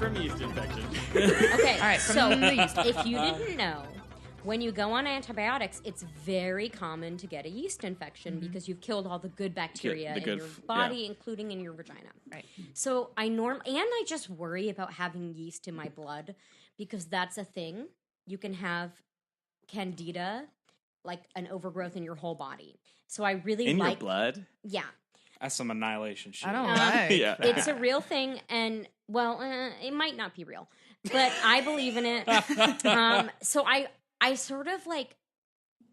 from yeast infection. Okay, All right, so from the yeast. if you didn't know, when you go on antibiotics, it's very common to get a yeast infection because you've killed all the good bacteria in your body, including in your vagina. Right. So I just worry about having yeast in my blood because that's a thing. You can have candida, like an overgrowth in your whole body. So I really in your blood? Yeah. That's some annihilation shit. I don't like Yeah. It's a real thing, and, it might not be real, but I believe in it. So I sort of, like,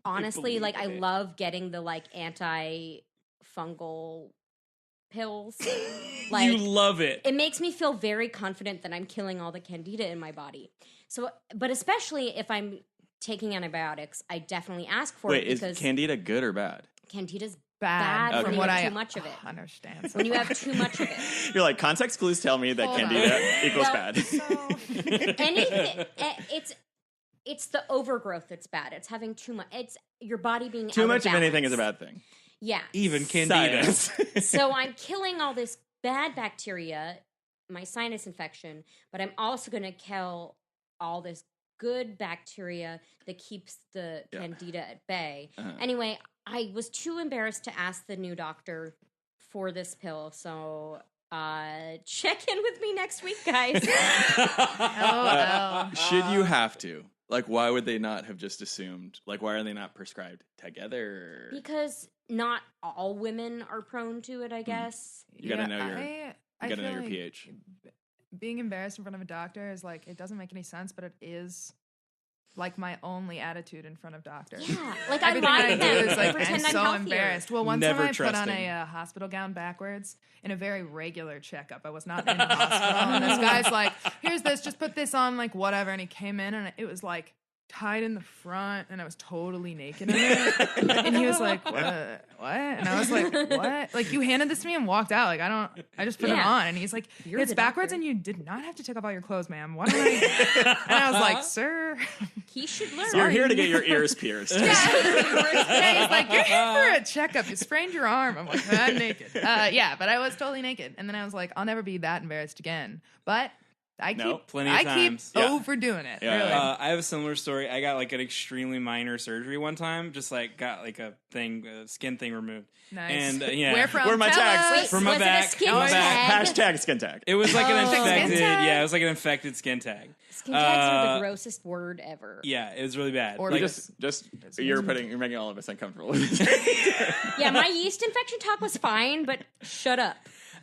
honestly, like, I love getting the, like, anti-fungal pills. Like, you love it. It makes me feel very confident that I'm killing all the candida in my body. So, but especially if I'm taking antibiotics, I definitely ask for it because... Wait, is candida good or bad? Candida's bad when from you what have I too much of it. understand. When you have too much of it. You're like, context clues tell me that Hold candida on. equals Well, bad. Anything, it's the overgrowth that's bad. It's having too much. It's your body being Too out much of balance. anything is a bad thing. Yeah. Even candida. So I'm killing all this bad bacteria, my sinus infection, but I'm also going to kill all this good bacteria that keeps the candida at bay. Anyway, I was too embarrassed to ask the new doctor for this pill, so check in with me next week, guys. Should you have to? Like, why would they not have just assumed? Like, why are they not prescribed together? Because not all women are prone to it, I guess. You gotta know your feel like pH. Being embarrassed in front of a doctor is like, it doesn't make any sense, but it is like my only attitude in front of doctors. Yeah, like I Everything lie I to do them. is like, Pretend I'm so healthier. embarrassed. Well, one Never time I put on trusting. a hospital gown backwards in a very regular checkup. I was not in the hospital. And this guy's like, here's this, just put this on, like, whatever. And he came in and it was like tied in the front and I was totally naked in it. And he was like, what? And I was like, what? Like, you handed this to me and walked out. Like, I just put it on. And he's like, You're it's the backwards doctor. and you did not have to take off all your clothes, ma'am. Why don't I? And I was like, sir. He should learn. You're here to get your ears pierced. Yeah, he's like, you're here for a checkup. You sprained your arm. I'm like, I'm naked. Yeah, but I was totally naked. And then I was like, I'll never be that embarrassed again. But I keep, plenty of times. keep Yeah. overdoing it. Yeah. Really. I have a similar story. I got like an extremely minor surgery one time. Just like got like a skin thing removed. Nice. And yeah, Where from? Where are my Tell tags? us. From my Was it a back. skin my back. tag? Hashtag skin tag. It was like an skin infected. tag? Yeah, it was like an infected skin tag. Skin tags are the grossest word ever. Yeah, it was really bad. Or Like, You're making all of us uncomfortable with it. Yeah, my yeast infection talk was fine, but shut up.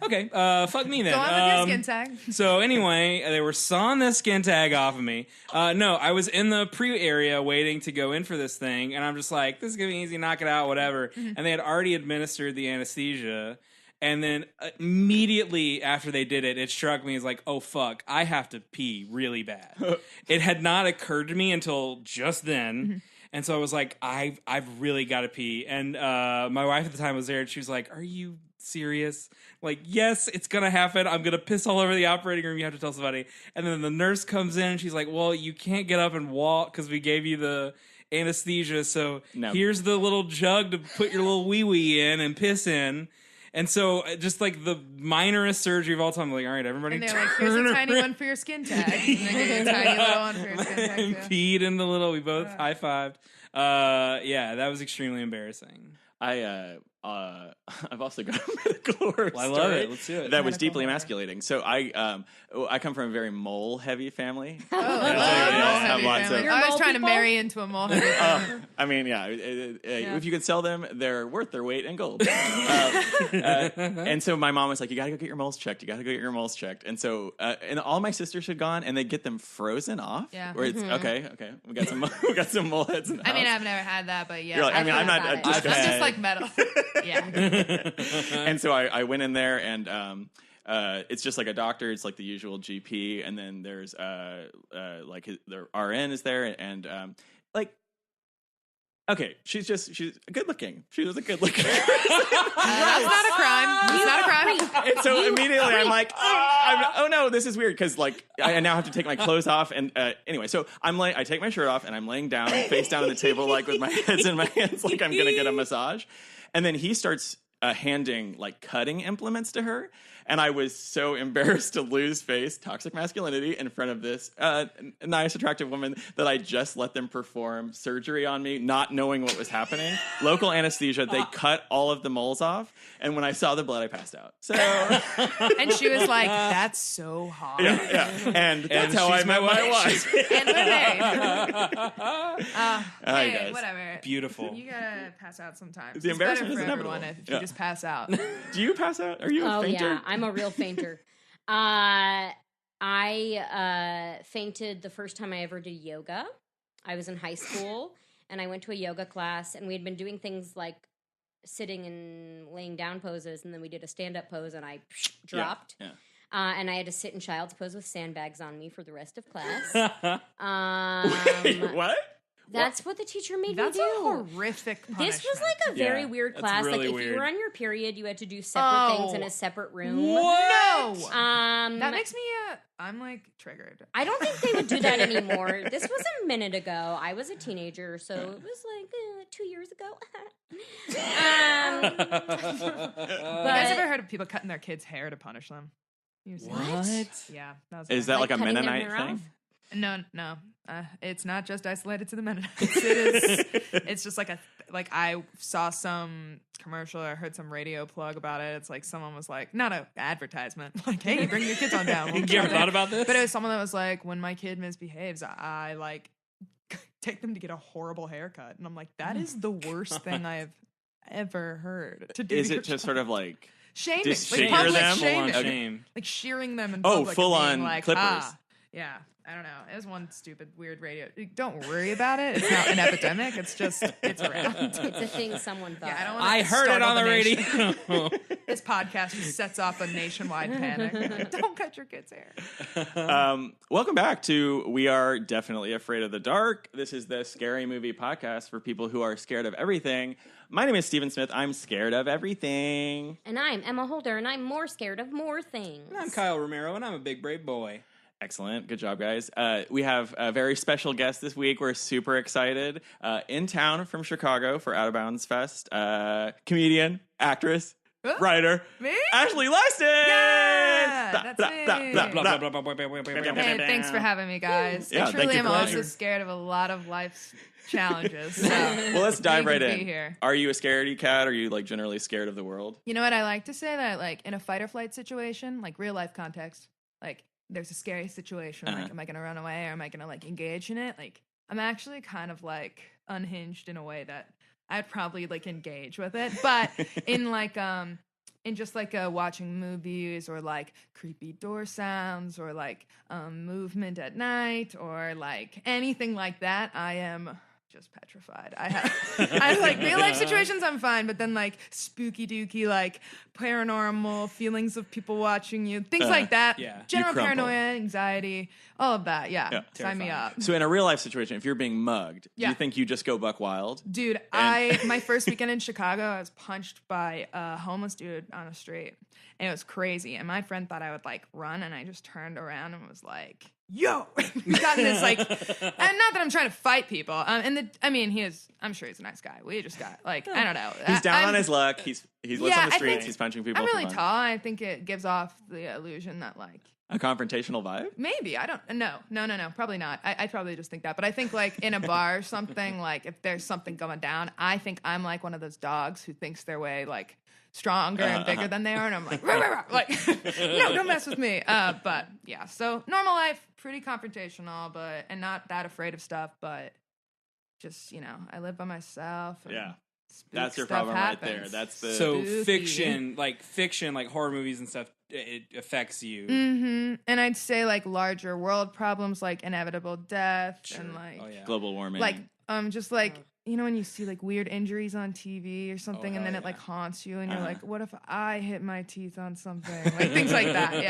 okay, fuck me then. Go on with your skin tag. So anyway, they were sawing this skin tag off of me. No, I was in the pre area waiting to go in for this thing, and I'm just like, this is gonna be easy, knock it out, whatever. And they had already administered the anesthesia. And then immediately after they did it, it struck me as like, oh, fuck, I have to pee really bad. It had not occurred to me until just then. And so I was like, I've really got to pee. And my wife at the time was there, and she was like, are you serious? Like, yes, it's going to happen. I'm going to piss all over the operating room. You have to tell somebody. And then the nurse comes in, and she's like, well, you can't get up and walk because we gave you the anesthesia. So here's the little jug to put your little wee-wee in and piss in. And so, just like the minorest surgery of all time, I'm like, all right, everybody, And they're like, here's a tiny one for your skin tag. And they give you a tiny little one for your skin tag, and too. peed in the little. We both high-fived. Yeah, that was extremely embarrassing. I've also got a medical horror Well, I story love it. Let's do it. that was Medical deeply horror. emasculating. So I come from a very mole-heavy family. Oh, have mole-heavy lots family. of- You're I was mole trying to people? marry into a mole-heavy family. I mean, yeah. If you could sell them, they're worth their weight in gold. And so my mom was like, "You got to go get your moles checked. You got to go get your moles checked." And so, and all my sisters had gone, and they get them frozen off. Yeah. Where it's okay. We got some mole heads in the I mean, house. I've never had that, but yeah. You're like, I mean, I'm not. about it. Just, I'm just like metal. Yeah. and so I went in there, and it's just like a doctor. It's like the usual GP, and then there's like their RN is there, and like. Okay, she's good looking. She was a good looking. That's not a crime. It's not a crime. And so immediately I'm like, oh no, this is weird because like I now have to take my clothes off. And anyway, so I take my shirt off and I'm laying down, face down on the table, like with my heads in my hands, like I'm gonna get a massage. And then he starts handing like cutting implements to her. And I was so embarrassed to lose face, toxic masculinity, in front of this nice, attractive woman that I just let them perform surgery on me, not knowing what was happening. Local anesthesia, they cut all of the moles off. And when I saw the blood, I passed out. So, And she was like, "That's so hot." yeah. And that's how I met my wife. And we're married. Hey, guys. whatever. Beautiful. You gotta pass out sometimes. The It's better embarrassment for is inevitable. everyone if you just pass out. Do you pass out? Are you a Oh fainter? yeah, I'm a real fainter. I fainted the first time I ever did yoga. I was in high school and I went to a yoga class, and we had been doing things like sitting and laying down poses, and then we did a stand-up pose, and I dropped. Yeah. And I had to sit in child's pose with sandbags on me for the rest of class. Wait, what? That's what the teacher made That's me do. a horrific punishment. This was like a very Yeah, weird that's class. really like if weird. you were on your period, you had to do separate things in Oh. a separate room. No! That Makes me, I'm like triggered. I don't think they would do that anymore. This was a minute ago. I was a teenager, so it was like 2 years ago. You guys ever heard of people cutting their kids' hair to punish them? You seen that? What? Yeah. That was Is that like a cutting their Mennonite hair thing? off? No. It's not just isolated to the Mennonites. It's just like I saw some commercial or heard some radio plug about it. It's like someone was like, not an advertisement, like, hey, bring your kids on down. We'll You ever cut it. thought about this? But it was someone that was like, when my kid misbehaves, I like take them to get a horrible haircut. And I'm like, that is the worst thing I have ever heard to do. Is to your it just child. sort of like shaming? disfigure Like public them? shaming. Full on shame. Like shearing them in Oh, public. and full being on like, clippers. "Ah." Yeah, I don't know. It was one stupid, weird radio. Don't worry about it. It's not an epidemic. It's just, it's around. It's a thing someone thought. Yeah, I don't of. wanna I heard it startle on the nation. radio. This podcast just sets off a nationwide panic. Like, don't cut your kids' hair. welcome back to We Are Definitely Afraid of the Dark. This is the scary movie podcast for people who are scared of everything. My name is Stephen Smith. I'm scared of everything. And I'm Emma Holder, and I'm more scared of more things. I'm Kyle Romero, and I'm a big brave boy. Excellent. Good job, guys. We have a very special guest this week. We're super excited. In town from Chicago for Out of Bounds Fest. Comedian, actress, Huh? writer, Me? Ashley Leisten! Yeah, that's me. Blah, blah, blah, blah, blah, blah, blah, blah, blah. Hey, thanks for having me, guys. Yeah, I thank truly you am for also pleasure. scared of a lot of life's challenges. So Well, let's dive you right can in. be here. Are you a scaredy cat? Are you like generally scared of the world? You know what I like to say? That like in a fight or flight situation, like real life context, like there's a scary situation. Like, am I gonna run away or am I gonna like engage in it? Like, I'm actually kind of like unhinged in a way that I'd probably like engage with it, but in like in just like watching movies or like creepy door sounds or like movement at night or like anything like that, I am just petrified. I like real life situations I'm fine, but then like spooky dooky, like paranormal feelings of people watching you, things like that. yeah. General You crumble. paranoia, anxiety, all of that. Yeah. Sign me Terrifying. up. So in a real life situation, if you're being mugged, do Yeah. you think you just go buck wild? Dude, my first weekend in Chicago, I was punched by a homeless dude on a street. And it was crazy. And my friend thought I would like run, and I just turned around and was like, yo! We got in this like, and not that I'm trying to fight people. I'm sure he's a nice guy. We just got like, I don't know. He's down I'm- on his luck. He lives Yeah, on the I streets. think- He's punching people. I'm for really fun. tall. I think it gives off the illusion that like, A confrontational vibe. maybe I don't no probably not. I probably just think that, but I think like in a bar or something, like if there's something going down, I think I'm like one of those dogs who thinks their way like stronger and bigger than they are, and I'm like, rah, rah, rah. Like no, don't mess with me. But yeah, so normal life, pretty confrontational, and not that afraid of stuff, but just I live by myself. And Yeah. spook That's your stuff problem right there. happens. That's the So Spooky. fiction, like horror movies and stuff, it affects you. Mm-hmm. And I'd say like larger world problems like inevitable death and Sure. like Oh, yeah. global warming. like just like when you see like weird injuries on TV or something, and hell then it yeah. like haunts you, and you're like, what if I hit my teeth on something? Like things like that.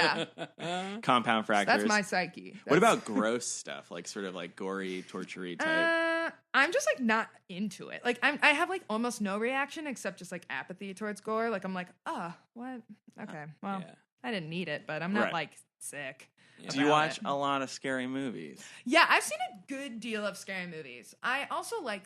Yeah, compound fractures. that's my psyche. What That's- about gross stuff, like sort of like gory, torture-y type? I'm just like not into it. Like I have like almost no reaction except just like apathy towards gore. Like I'm like, what? Okay, well, Yeah. I didn't need it, but I'm not Right. like sick. Do you about watch it. a lot of scary movies? Yeah, I've seen a good deal of scary movies. I also like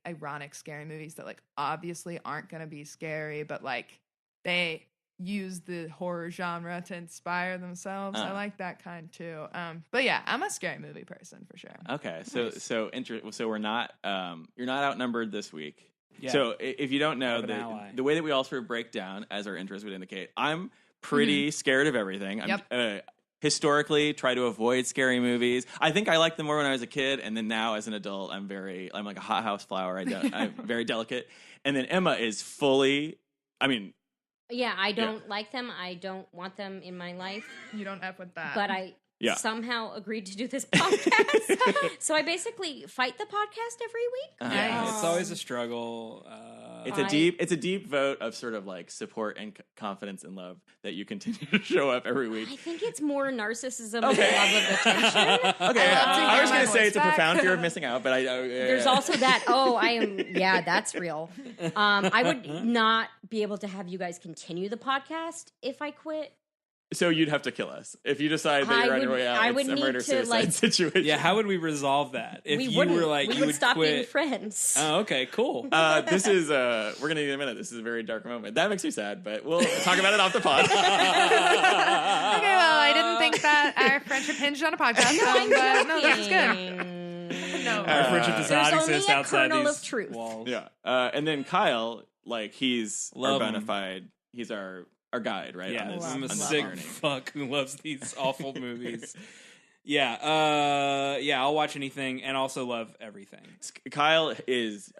ironic scary movies that like obviously aren't gonna be scary, but like they use the horror genre to inspire themselves. I like that kind too. But yeah, I'm a scary movie person for sure. Okay, so so we're not you're not outnumbered this week. Yeah. So if you don't know, Have an ally. the way that we all sort of break down as our interests would indicate, I'm pretty scared of everything. I'm, historically, try to avoid scary movies. I think I liked them more when I was a kid, and then now as an adult, I'm like a hothouse flower. I'm very delicate. And then Emma is fully, I mean, Yeah, I don't like them. I don't want them in my life. You don't F with that. But I somehow agreed to do this podcast. So I basically fight the podcast every week. Yeah, it's always a struggle. It's a deep vote of sort of like support and confidence and love that you continue to show up every week. I think it's more narcissism than love of attention. Okay, I was going to say it's a back. profound fear of missing out, but There's also that. That's real. I would not be able to have you guys continue the podcast if I quit. So you'd have to kill us if you decide that you're on your way out. I It's would a need murder-suicide situation. Yeah, how would we resolve that? If We you wouldn't. were like, we you would would stop quit. being friends. Oh, okay, cool. This is we're gonna need a minute. This is a very dark moment. That makes me sad, but we'll talk about it off the pod. Okay, well, I didn't think that our friendship hinged on a podcast, but no, this is good. No, Our friendship does not There's only exist a outside kernel these of truth. walls. Yeah, and then Kyle, like he's Love our him. bona fide. He's our guide, right? Yeah, on this, I'm a on this sick journey. fuck who loves these awful movies. Yeah, I'll watch anything and also love everything. Kyle is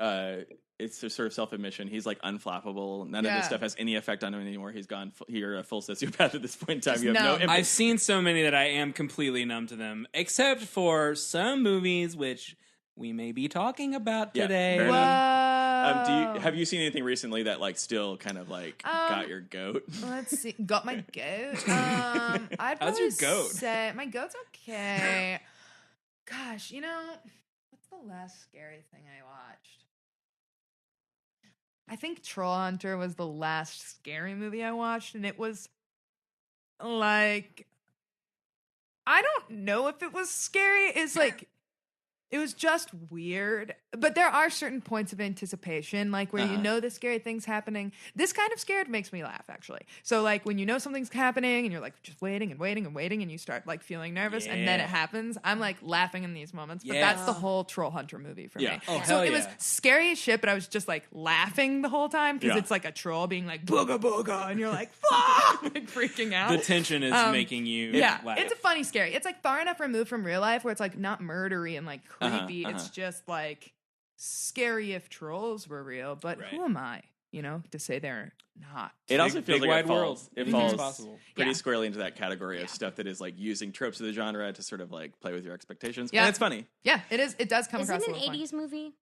it's a sort of self-admission. He's like unflappable. None of this Yeah. stuff has any effect on him anymore. He's gone. You're a full sociopath at this point in time. Just You have no numb. empathy. I've seen so many that I am completely numb to them, except for some movies which we may be talking about Yeah, today. fair Whoa. enough. Have you seen anything recently that like still kind of like got your goat? Let's see. Got my goat. I'd How's your probably goat? say my goat's okay. Gosh, what's the last scary thing I watched? I think Troll Hunter was the last scary movie I watched, and it was like, I don't know if it was scary. It's like, it was just weird. But there are certain points of anticipation, like where you know the scary thing's happening. This kind of scared makes me laugh, actually. So like when you know something's happening and you're like just waiting and waiting and waiting and you start like feeling nervous and then it happens, I'm like laughing in these moments. But that's the whole Troll Hunter movie for me. Oh, So hell it was yeah. scary as shit, but I was just like laughing the whole time because Yeah. it's like a troll being like booga booga and you're like fuck, like freaking out. The tension is making you Yeah, laugh. it's a funny scary. It's like far enough removed from real life where it's like not murdery and like creepy. It's just like scary if trolls were real, but who am I, to say they're not? It also feels big like wide world. It Anything's falls possible. pretty Yeah. squarely into that category of stuff that is like using tropes of the genre to sort of like play with your expectations. Yeah. And it's funny. Yeah, it is. It does come Is across it a an little funny. 80s movie?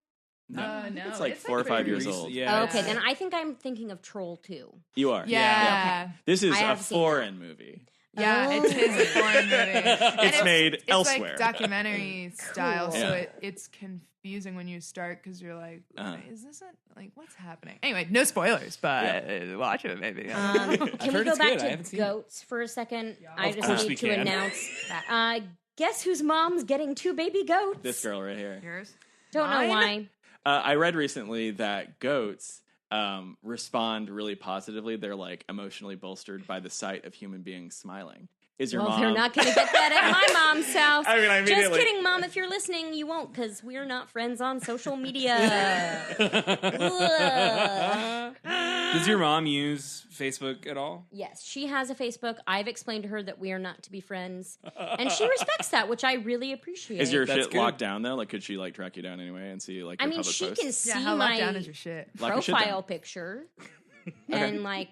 No, It's like it's 4 or like 5 pretty years recent. old. Yeah. Oh, okay, then I think I'm thinking of Troll 2. You are. Yeah. This is I a have seen foreign movie. Yeah, Oh. it is a foreign movie. And It's made elsewhere. Like documentary style, so Yeah. it's confusing when you start because you're like, Uh-huh. "Wait, is this like what's happening?" Anyway, no spoilers, but watch it maybe. Can we heard go it's back good. I to haven't seen it. goats for a second? I Of just course we need to can. announce that. Guess whose mom's getting 2 baby goats? This girl right here. Yours? Don't know Mine? why. I read recently that goats respond really positively. They're like emotionally bolstered by the sight of human beings smiling. Is your Well, mom? they're not going to get that at my mom's house. I mean, I Just immediately- kidding, Mom. If you're listening, you won't because we're not friends on social media. Ugh. Does your mom use Facebook at all? Yes, she has a Facebook. I've explained to her that we are not to be friends, and she respects that, which I really appreciate. Is your That's shit good. locked down though? Like, could she like track you down anyway and see like? I your mean, public she posts? can see Yeah, how locked down my is your shit? Lock your shit down. profile picture, and like,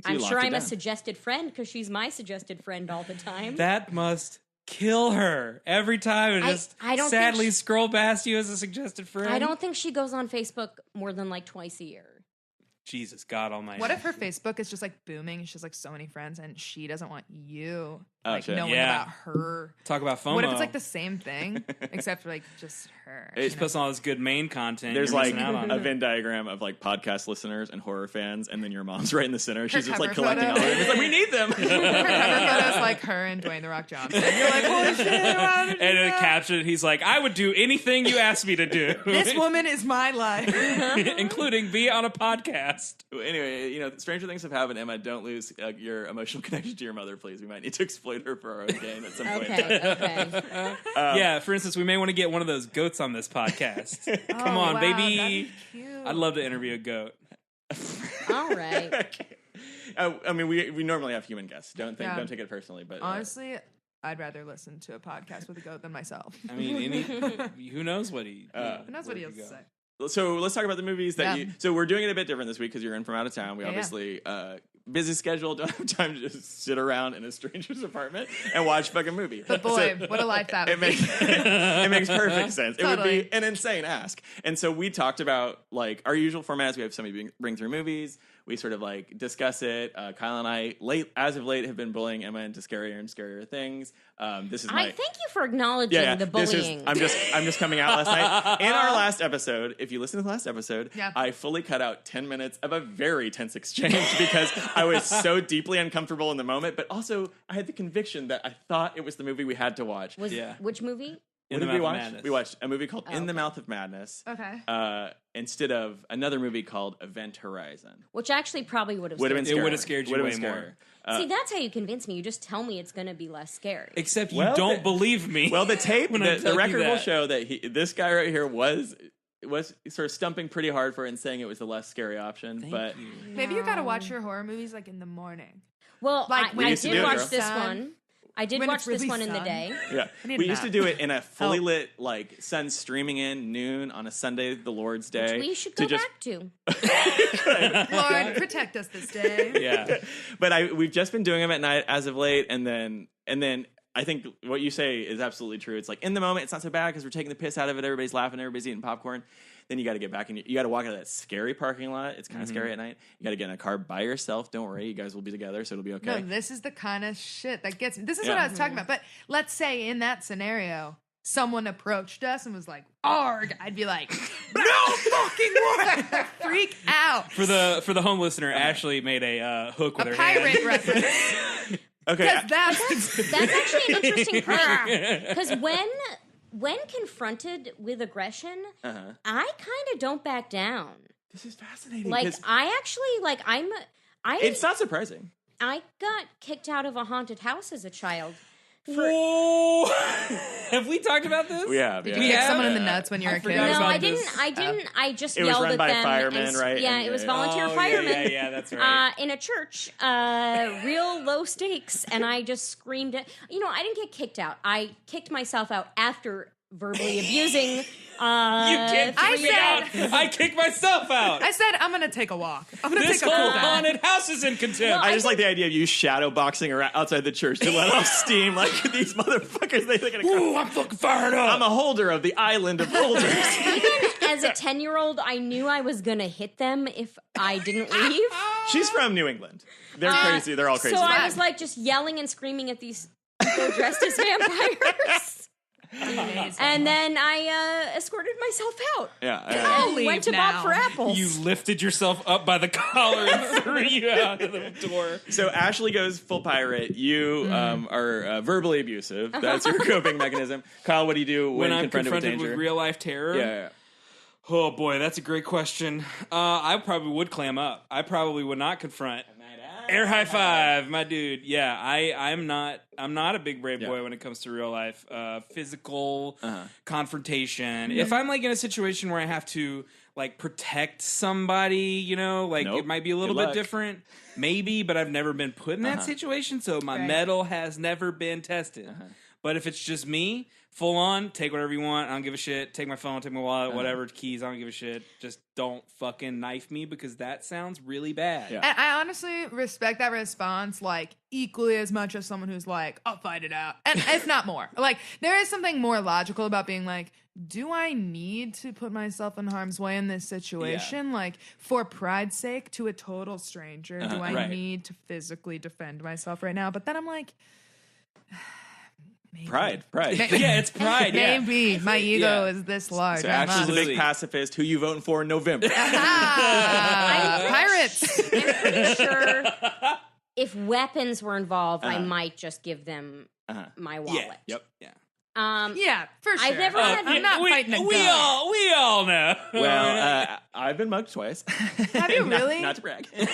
I'm locked sure it I'm a down. suggested friend because she's my suggested friend all the time. That must kill her every time and I- just I don't think sadly she- scroll past you as a suggested friend. I don't think she goes on Facebook more than like twice a year. Jesus God Almighty. What if her Facebook is just like booming? She has like so many friends, and she doesn't want you like shit. knowing Yeah. about her. Talk about FOMO. What if it's like the same thing, except for like just her? It's Just posting all this good main content. There's you're like missing out on a it. Venn diagram of like podcast listeners and horror fans, and then your mom's right in the center. She's just like cover collecting all photo. of them. It's like, we need them. Her cover photos like her and Dwayne the Rock Johnson. You're like, holy shit! How did you And in do the that? caption, he's like, "I would do anything you asked me to do, This woman is my life. including be on a podcast." Anyway, stranger things have happened. Emma, don't lose your emotional connection to your mother, please. We might need to exploit her for our own gain at some point. Okay. Yeah, for instance, we may want to get one of those goats on this podcast. Come Oh, on, wow, baby. that'd be cute. I'd love to interview a goat. All right. Okay. I mean, we normally have human guests. Don't Yeah. take it personally. But Honestly, I'd rather listen to a podcast with a goat than myself. I mean, who knows what he? Who knows what he where has he to go. say? so let's talk about the movies that Yeah. you. So we're doing it a bit different this week because you're in from out of town. We Yeah, obviously busy schedule. Don't have time to just sit around in a stranger's apartment and watch fucking movie. But boy, what a life that would It be. makes it makes perfect sense. It would Totally. be an insane ask. And so we talked about like our usual formats. We have somebody bring through movies. We sort of like discuss it. Kyle and I, as of late, have been bullying Emma into scarier and scarier things. This is my. I thank you for acknowledging the This is, bullying. I'm just coming out last night. In our last episode, if you listen to the last episode, Yeah. I fully cut out 10 minutes of a very tense exchange because I was so deeply uncomfortable in the moment, but also I had the conviction that I thought it was the movie we had to watch. Yeah. Which movie? What In the did we Mouth of watch? Madness. We watched a movie called In the okay. Mouth of Madness. Okay. Instead of another movie called Event Horizon. Which actually probably would have Would have been scared It scarier. would've scared you Would've way been more. scarier. See, that's how you convince me. You just tell me it's going to be less scary. Except you Well, don't the- believe me. Well, the tape, When I the tell you record will that. show that this guy right here was sort of stumping pretty hard for it and saying it was the less scary option. Thank but you. Maybe you gotta watch your horror movies like in the morning. Well, Like, we I used to do did it, watch girl. this Sun. one. I did When watch it's this really one in the sun. day. yeah, I need we a used to nap. do it in a fully Help. lit, like sun streaming in noon on a Sunday, the Lord's Day. We should to go just- back to. Lord, protect us this day. Yeah. But we've just been doing them at night as of late, and then I think what you say is absolutely true. It's like in the moment, it's not so bad because we're taking the piss out of it. Everybody's laughing, everybody's eating popcorn. Then you got to get back and you got to walk out of that scary parking lot. It's kind of scary at night. You got to get in a car by yourself. Don't worry, you guys will be together, so it'll be okay. No, this is the kind of shit that gets me. This is Yeah. what I was talking about. But let's say in that scenario, someone approached us and was like, "Arg!" I'd be like, "No fucking way!" Freak out. For the home listener, Ashley made a hook with A her pirate hand. reference. Okay, Because that's That's actually an interesting point. Because when confronted with aggression, I kind of don't back down. this is fascinating. Like 'cause I actually like it's not surprising. I got kicked out of a haunted house as a child. Whoa! Have we talked about this? We have. Did yeah. you kick have? someone in the nuts when you were a kid? forgot No, about I this. didn't. I didn't. I just It was yelled run at by them. firemen, and, right? Yeah, And- it was yeah. volunteer Oh, firemen. Yeah, that's right. In a church, real low stakes, and I just screamed. I didn't get kicked out. I kicked myself out after verbally abusing. You can't I freak said- out. I kicked myself out. I said, I'm going to take a walk. I'm going to This take a whole cool down. haunted house is in contempt. Well, I just like the idea of you shadow boxing around outside the church to let off steam. Like these motherfuckers, they think Ooh, I'm fucking fired up. I'm a holder of the island of holders. As a 10-year-old, I knew I was gonna hit them if I didn't leave. She's from New England. They're crazy. They're all crazy. So I was like just yelling and screaming at these people dressed as vampires. Amazing. And then I escorted myself out yeah. I'll and leave went to now. Bob for apples. You lifted yourself up by the collar and threw you out of the door. So Ashley goes full pirate. You are verbally abusive. That's your coping mechanism. Kyle, what do you do when, When I'm confronted with confronted danger? with real life terror, yeah. oh boy, that's a great question. I probably would clam up. I probably would not confront. Air high five, my dude. Yeah, I'm not a big brave boy when it comes to real life physical confrontation. If I'm like in a situation where I have to like protect somebody, like Nope. it might be a little Good bit luck. different, maybe, but I've never been put in that situation, so my Right. mettle has never been tested. But if it's just me, full on, take whatever you want. I don't give a shit. Take my phone, take my wallet, whatever, keys. I don't give a shit. Just don't fucking knife me because that sounds really bad. Yeah. And I honestly respect that response, like, equally as much as someone who's like, I'll fight it out. And if not more. Like, there is something more logical about being like, do I need to put myself in harm's way in this situation? Like, for pride's sake, to a total stranger, do I right. need to physically defend myself right now? But then I'm like, Pride. Yeah, it's pride. Yeah. Maybe my ego is this large. So I'm Ashley's a Absolutely. big pacifist. Who you voting for in November? Pirates. I'm pretty sure if weapons were involved, I might just give them my wallet. Yep. Yeah. Yeah, for sure. I've never had. I'm not fighting a we gun. we all know. Well, I've been mugged twice. Have you really? Not to brag. Gee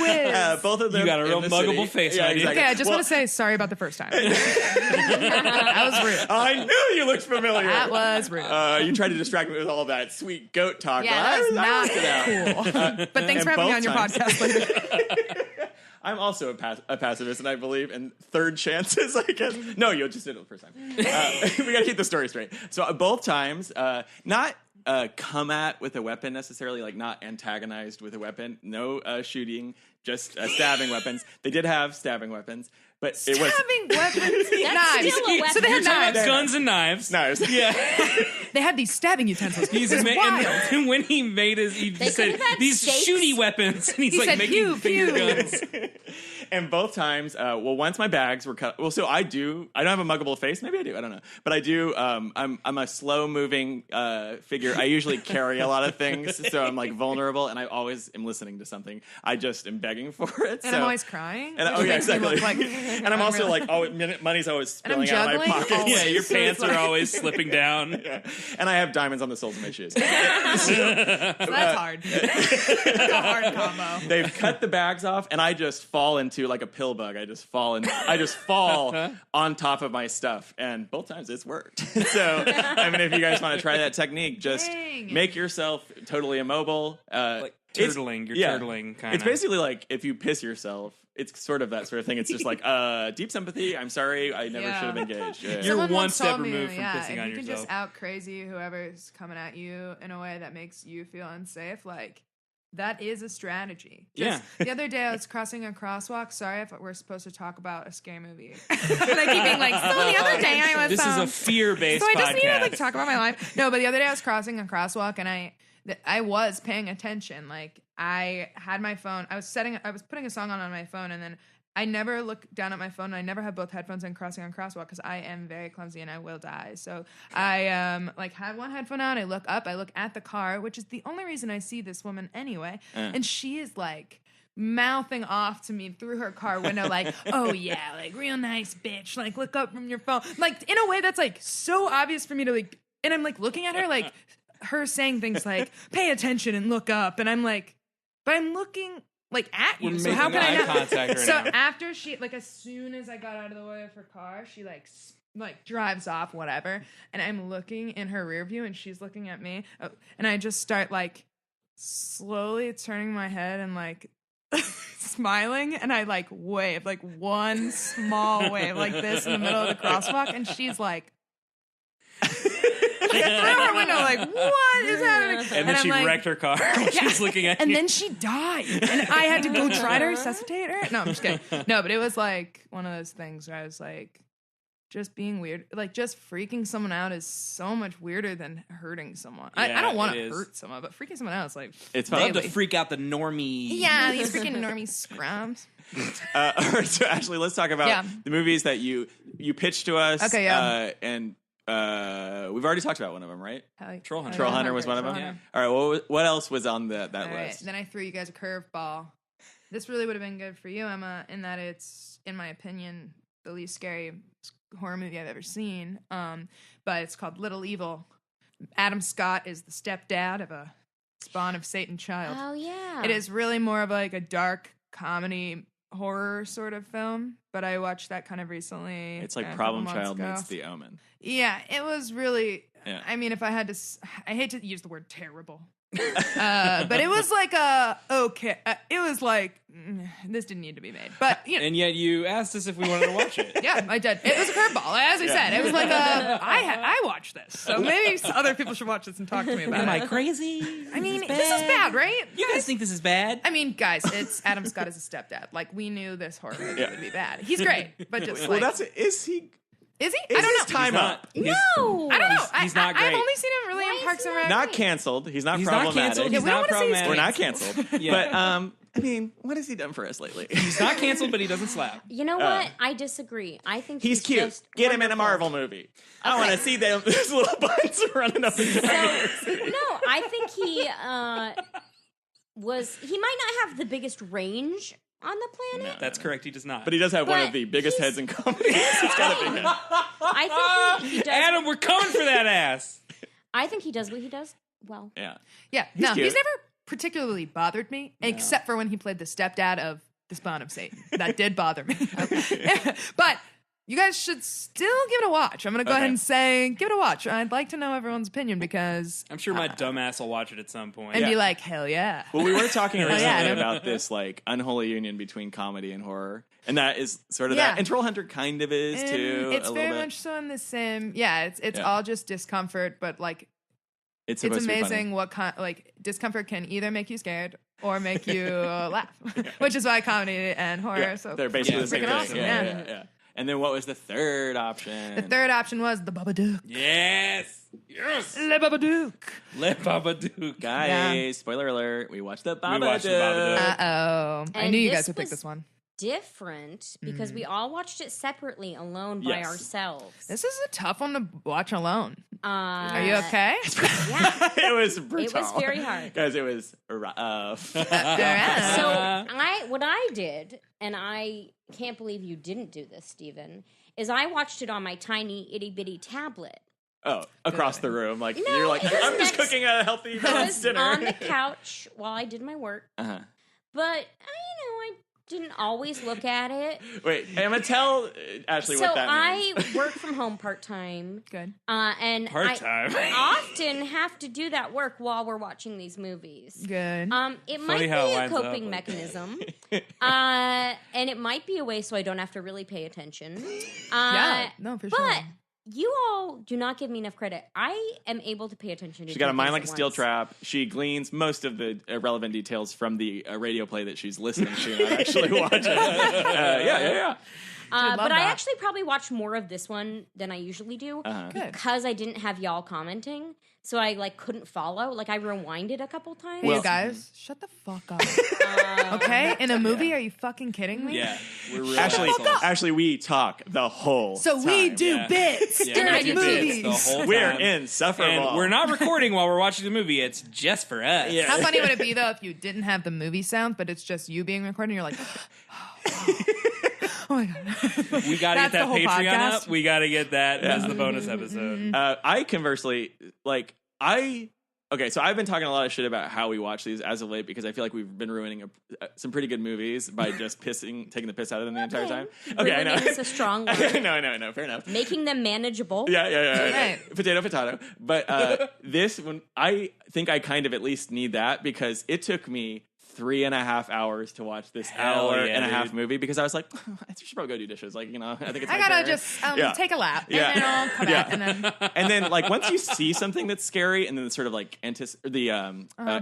whiz. Both of them. You got a real in the muggable city. face, Yeah, right? exactly. Okay, I just Well, want to say sorry about the first time. That was rude. I knew you looked familiar. That was rude. You tried to distract me with all that sweet goat talk. Yeah, but that was I not worked it out. cool. But thanks and for having me both on your times. podcast later. I'm also a pacifist, and I believe in third chances, I guess. No, you just did it the first time. We got to keep the story straight. So both times, not come at with a weapon necessarily, like not antagonized with a weapon. No shooting, just stabbing weapons. They did have stabbing weapons, but it was... Stabbing weapons. That's Knives. still a weapon. So they had You're talking about knives. guns and knives. No, it was- Yeah. They had these stabbing utensils. He's It's wild. and when he made his, he They said could've had these stakes. shooty weapons, and he's He like said, making pew, finger pew. guns. And both times, once my bags were cut. Well, so I don't have a muggable face. Maybe I do. I don't know. But I do. I'm a slow moving figure. I usually carry a lot of things, so I'm like vulnerable, and I always am listening to something. I just am begging for it. And I'm always crying. And, which oh yeah, makes me exactly. look like- And I'm also really- like, money's always And I'm spilling out of my juggling pockets. always. Yeah, your So pants it's are like- always slipping down. Yeah. And I have diamonds on the soles of my shoes. So that's hard. That's a hard combo. They've cut the bags off, and I just fall into like a pill bug. I just fall on top of my stuff, and both times it's worked. So, I mean, if you guys want to try that technique, just Dang. make yourself totally immobile. Like It's- turtling, you're yeah. turtling kind of. It's basically like if you piss yourself. It's sort of that sort of thing. It's just like deep sympathy. I'm sorry, I never Yeah. should have engaged. Yeah. You're Someone one once step told me, removed from yeah, pissing if on you can yourself. just out crazy whoever's coming at you in a way that makes you feel unsafe, like that is a strategy. Just the other day I was crossing a crosswalk. Sorry if we're supposed to talk about a scary movie. But I keep being like, so the other day I was This is a fear-based so I just podcast. need to like talk about my life. No, but the other day I was crossing a crosswalk and I was paying attention. Like I had my phone. I was putting a song on my phone, and then I never look down at my phone. And I never have both headphones in crossing on crosswalk because I am very clumsy and I will die. So I like have one headphone out. I look up. I look at the car, which is the only reason I see this woman anyway. And she is like mouthing off to me through her car window like, oh yeah, like real nice bitch, like look up from your phone, like in a way that's like so obvious for me to like, and I'm like looking at her like her saying things like pay attention and look up, and I'm like, but I'm looking like at you, We're so how making can I eye not? contact right So now. after she, like as soon as I got out of the way of her car, she like drives off, whatever, and I'm looking in her rear view and she's looking at me, and I just start like slowly turning my head and like smiling, and I like wave, like one small wave like this in the middle of the crosswalk, and she's like through her window like, what is happening? and then I'm she like, wrecked her car. She's looking at and you. then she died, and I had to go try to resuscitate her. No, I'm just kidding. No, but it was like one of those things where I was like, just being weird, like just freaking someone out is so much weirder than hurting someone. I Yeah, don't want it to is. hurt someone, but freaking someone out is like, It's I love fun. to Daily. freak out the normie. yeah, these freaking normie scrums. All right, so Ashley, let's talk about Yeah. the movies that you pitched to us. Okay, yeah. And we've already talked about one of them, right? Troll Hunter. Troll Hunter was one of them. Troll Hunter. All right, what else was on that All right, list? then I threw you guys a curveball. This really would have been good for you, Emma, in that it's, in my opinion, the least scary horror movie I've ever seen. But it's called Little Evil. Adam Scott is the stepdad of a spawn of Satan child. Oh yeah. It is really more of like a dark comedy horror sort of film, but I watched that kind of recently. It's like a couple Problem months Child ago. meets The Omen. Yeah, it was really. Yeah. I mean, if I had to, I hate to use the word terrible, but it was like okay. It was like this didn't need to be made, but you know. And yet you asked us if we wanted to watch it. Yeah, I did. It was a curveball, as I said. It was like I watched this, so maybe other people should watch this and talk to me about Am it. I crazy? I mean, this is bad, right? You guys think this is bad? I mean, guys, it's Adam Scott as a stepdad. Like, we knew this horror movie would be bad. He's great, but just Well, like, is he? is he? Is I don't his know. time He's up? not- he's- No. I don't know. He's not I've great. only seen him really Why in is Parks he and not Rec. Not canceled. He's not He's not problematic. canceled. Yeah, He's we don't not wanna say he's We're problematic. not canceled. Yeah. But I mean, what has he done for us lately? He's not canceled, but he doesn't slap. You know what? I disagree. I think He's cute. Just Get him in a wonderful. Marvel movie. I want to see them. Those little buns running up and down. No, I think he he might not have the biggest range on the planet. That's correct. He does not. But he does have one But of the biggest heads in comedy. He's got a big head. I think he does. Adam, we're coming for that ass. I think he does what he does well. Yeah. Yeah, He's no, cute. he's never particularly bothered me, except for when he played the stepdad of the Spawn of Satan. That did bother me. But you guys should still give it a watch. I'm going to go ahead and say, give it a watch. I'd like to know everyone's opinion because... I'm sure my dumbass will watch it at some point. And be like, hell yeah. Well, we were talking recently yeah. about this like unholy union between comedy and horror, and that is sort of that. And Troll Hunter kind of is And too. it's a very little bit. much so in the same... Yeah, it's all just discomfort, but like... It's It's supposed to be funny. amazing what discomfort can either make you scared or make you laugh, which is why comedy and horror Yeah, are so they're basically the same freaking thing. awesome. Yeah. And then what was the third option? The third option was the Babadook. Yes. Le Babadook. Le Babadook. Guys, spoiler alert, we watched the Babadook. We watched the Babadook. Uh-oh. I And knew you this guys would pick was this one. Different because we all watched it separately, alone by Yes. ourselves. This is a tough one to watch alone. Are Are you okay? Yeah. It was brutal. It was very hard. Guys, it was rough. So what I did, and I can't believe you didn't do this, Stephen, is I watched it on my tiny itty bitty tablet. Oh, across the room. Like, No, you're like, it was I'm just next- cooking a healthy I balanced was dinner. on the couch while I did my work, Uh-huh. but I didn't always look at it. Wait, I'm going to tell Ashley So what that means. I work from home part time. Good. And Part-time. I often have to do that work while we're watching these movies. Good. It Funny might be how it a lines up coping like- mechanism, and it might be a way so I don't have to really pay attention. Yeah, no, for sure. But you all do not give me enough credit. I am able to pay attention to She's got a two mind things like a at steel once. trap. She gleans most of the relevant details from the radio play that she's listening to, not actually watching. Yeah. love But I that. actually probably watched more of this one than I usually do Good. because I didn't have y'all commenting. So I couldn't follow. I rewinded a couple times. Hey, you guys, shut the fuck up. Okay? In a movie, are you fucking kidding me? Yeah. We're real Actually, we talk the whole So we time. do Yeah. bits Yeah, during I do movies. the whole We're time. insufferable. And we're not recording while we're watching the movie. It's just for us. Yeah. How funny would it be though if you didn't have the movie sound, but it's just you being recorded and you're like, oh my god. We got to That's get the that whole Patreon podcast. up. We got to get that as the bonus episode. I conversely, okay, so I've been talking a lot of shit about how we watch these as of late because I feel like we've been ruining some pretty good movies by just taking the piss out of them the entire time. Okay, I know. Ruining is a strong word. No, fair enough. Making them manageable. Yeah. Right. Potato. But this one, I think I kind of at least need that because it took me 3.5 hours to watch this Hell hour yeah, and a half dude. movie because I was like, I should probably go do dishes. I think it's I my gotta turn. just Yeah. take a lap and Yeah. then I'll come back and then And then once you see something that's scary and then the sort of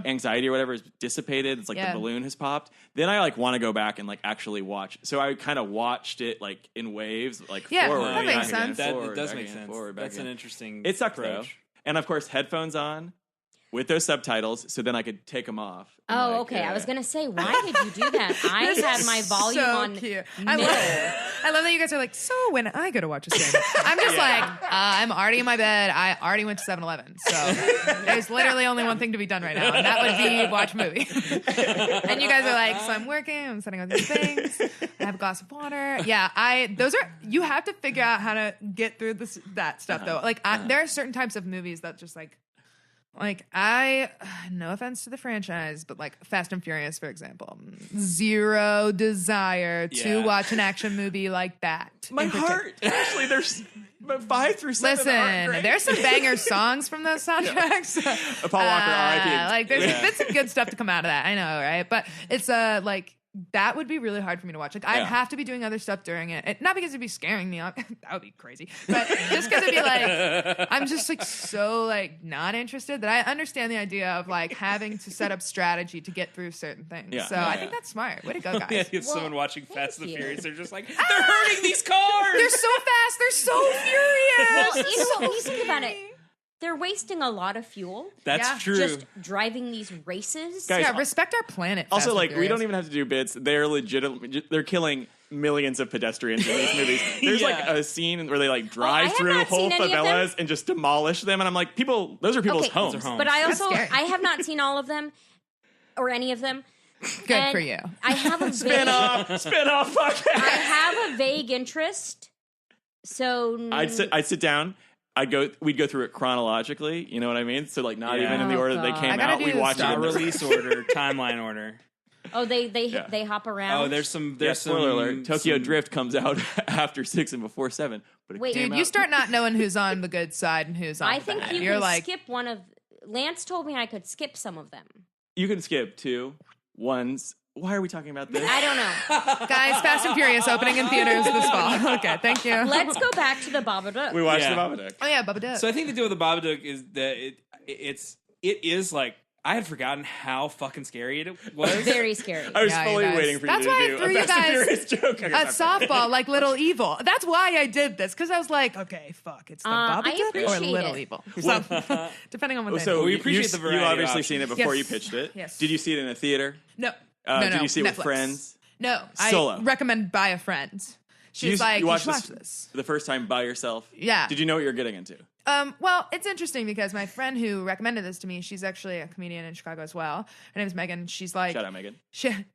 anxiety or whatever is dissipated, it's like Yeah. the balloon has popped, then I want to go back and actually watch. So I kind of watched it in waves, Yeah, forward, that makes back again, sense. That forward, it does back make again, sense. forward, back That's an again. interesting It sucked though. approach. And of course headphones on with those subtitles so then I could take them off. And, Oh, okay. I was gonna say, why did you do that? I had my volume so on. cute. middle. I love that you guys are like, so when I go to watch a cinema, I'm just I'm already in my bed. I already went to 7-Eleven. So there's literally only one thing to be done right now, and that would be watch a movie. And you guys are like, so I'm working, I'm setting up these things, I have a glass of water. Yeah, you have to figure out how to get through that stuff though. There are certain types of movies that just no offense to the franchise, but Fast and Furious, for example, zero desire to Yeah. watch an action movie like that. My in particular. heart. Actually, there's 5 through 7. Listen, there's some banger songs from those soundtracks. Paul Walker, R.I.P. There's been some good stuff to come out of that. I know, right? But it's that would be really hard for me to watch. I'd have to be doing other stuff during it. Not because it'd be scaring me. That would be crazy. But just because it'd be I'm just so not interested that I understand the idea of having to set up strategy to get through certain things. Yeah. So I think that's smart. Way to go, guys. Yeah, if Well, someone watching thank Fast and the you. Furious, they're just like, they're hurting these cars. They're so fast. They're so furious. Well, when you think about it, they're wasting a lot of fuel. That's Yeah. true. Just driving these races. Guys, Yeah, respect our planet. Also, Fast and like, we Furious. don't even have to do bits. They're legit. They're killing millions of pedestrians in these movies. There's like Yeah. a scene where they like I drive have through not whole seen any of them. favelas and just demolish them. And I'm like, those are people's Okay, homes. Those are homes. But I That's also scary. I have not seen all of them or any of them. Good And for you. I have a Spin off podcast. I have a vague interest. So I'd sit down. We'd go through it chronologically. You know what I mean? So like not Yeah. even in the Oh, order that they God. came I gotta out. do We watch it. Star in the release order, timeline order. Oh, they Yeah. they hop around. Oh, there's some. Yeah, There's spoiler some, alert. Tokyo some- Drift comes out after 6 and before 7. But it Wait. came Dude, out- you start not knowing who's on the good side and who's on I the think bad. you You're can like, skip one of. Lance told me I could skip some of them. You can skip 2, 1s. Why are we talking about this? I don't know. guys, Fast and Furious opening in theaters this fall. Okay, thank you. Let's go back to the Babadook. We watched Yeah. the Babadook. Oh yeah, Bubba Duck. So I think the deal with the Babadook is that it is like I had forgotten how fucking scary it was. Very scary. I was Yeah, you fully guys. waiting for That's you why I to do threw a you Fast and guys Furious joke. a softball like Little Evil. That's why I did this, because I was like, okay, fuck, it's the I Babadook or appreciate Little it. Evil. So, depending on what they So we you- appreciate you, the you variety of obviously seen it options. before Yes. you pitched it. Yes. Did you see it in a theater? No. Did you see it with Netflix. friends? No, Solo. I recommend by a friend. She's like, you watched should watch this. the first time by yourself? Yeah. Did you know what you're getting into? Well, it's interesting because my friend who recommended this to me, she's actually a comedian in Chicago as well. Her name is Megan. She's like, Shout out, Megan.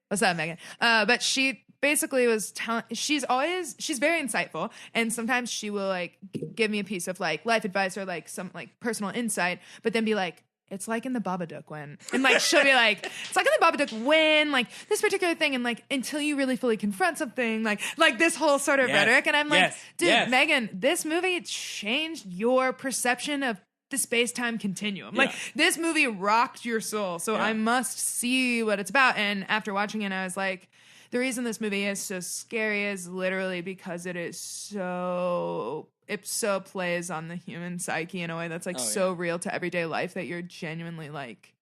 what's up, Megan? But she basically was telling, she's very insightful. And sometimes she will like give me a piece of like life advice or like some like personal insight, but then be like, it's like in the Babadook when, and like she'll be like, it's like in the Babadook when, like this particular thing, and like until you really fully confront something, like this whole sort of Yes. rhetoric, and I'm like, Yes. dude, Yes. Megan, this movie changed your perception of the space-time continuum. Like Yeah. this movie rocked your soul, so I must see what it's about. And after watching it, I was like, the reason this movie is so scary is literally because it so plays on the human psyche in a way that's like so real to everyday life that you're genuinely like,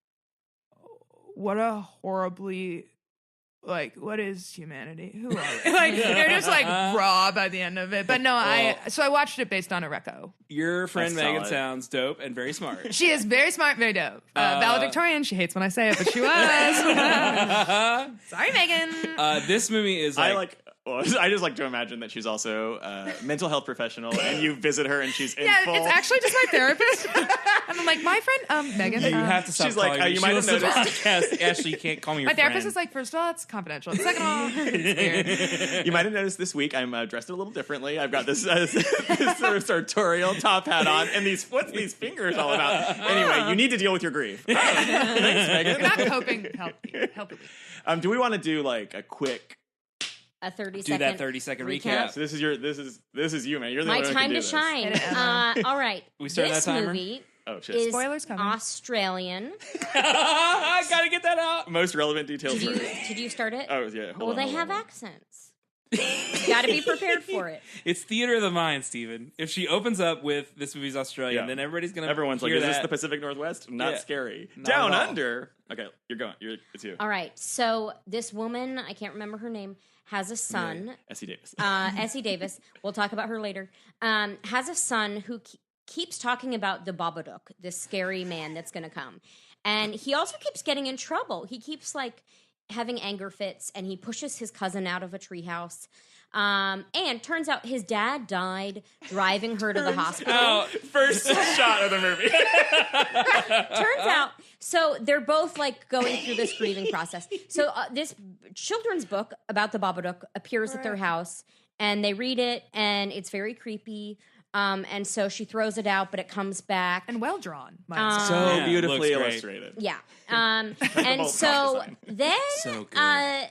what a horribly, like, what is humanity? Who are we? Like, you're just like raw by the end of it. But no, I watched it based on a reco. Your friend That's Megan solid. sounds dope and very smart. She is very smart, very dope. Valedictorian. She hates when I say it, but she was. Sorry, Megan. This movie is like, I just like to imagine that she's also a mental health professional, and you visit her, and she's in Yeah, full. it's actually just my therapist. And I'm like, my friend, Megan. you have to stop She's like, calling me. you She might have listens to the noticed- podcast. Ashley, you can't call me your My therapist friend. is like, first of all, it's confidential. Second of all, it's weird. You might have noticed this week I'm dressed a little differently. I've got this, this sort of sartorial top hat on, and what's these fingers all about? Anyway, you need to deal with your grief. Oh, thanks, Megan. You're not coping healthily. Do we want to do like a quick? A 30 Do that 30-second recap. So this is you, man. You're the My one who time can do to this. shine. All right. We started this that timer? movie Oh shit! is Spoilers coming. Australian. I gotta get that out. Most relevant details. Did you start it? Oh yeah. Well, they have accents. You got to be prepared for it. It's theater of the mind, Steven. If she opens up with this movie's Australian, Yeah. then everybody's gonna Everyone's like, hear "Is this that. the Pacific Northwest?" Not Yeah. scary. Not Down at all. under. Okay, you're going. It's you. All right. So this woman, I can't remember her name, has a son. Essie Davis. Essie Davis. We'll talk about her later. Has a son who keeps talking about the Babadook, this scary man that's going to come, and he also keeps getting in trouble. He keeps like having anger fits, and he pushes his cousin out of a treehouse. And turns out his dad died driving her to the hospital. Oh, First shot of the movie. Turns out, so they're both like going through this grieving process. So this children's book about the Babadook appears at their house, and they read it, and it's very creepy. And so she throws it out, but it comes back. And well drawn. So Yeah, beautifully looks great. illustrated. Yeah. And so design. then So good.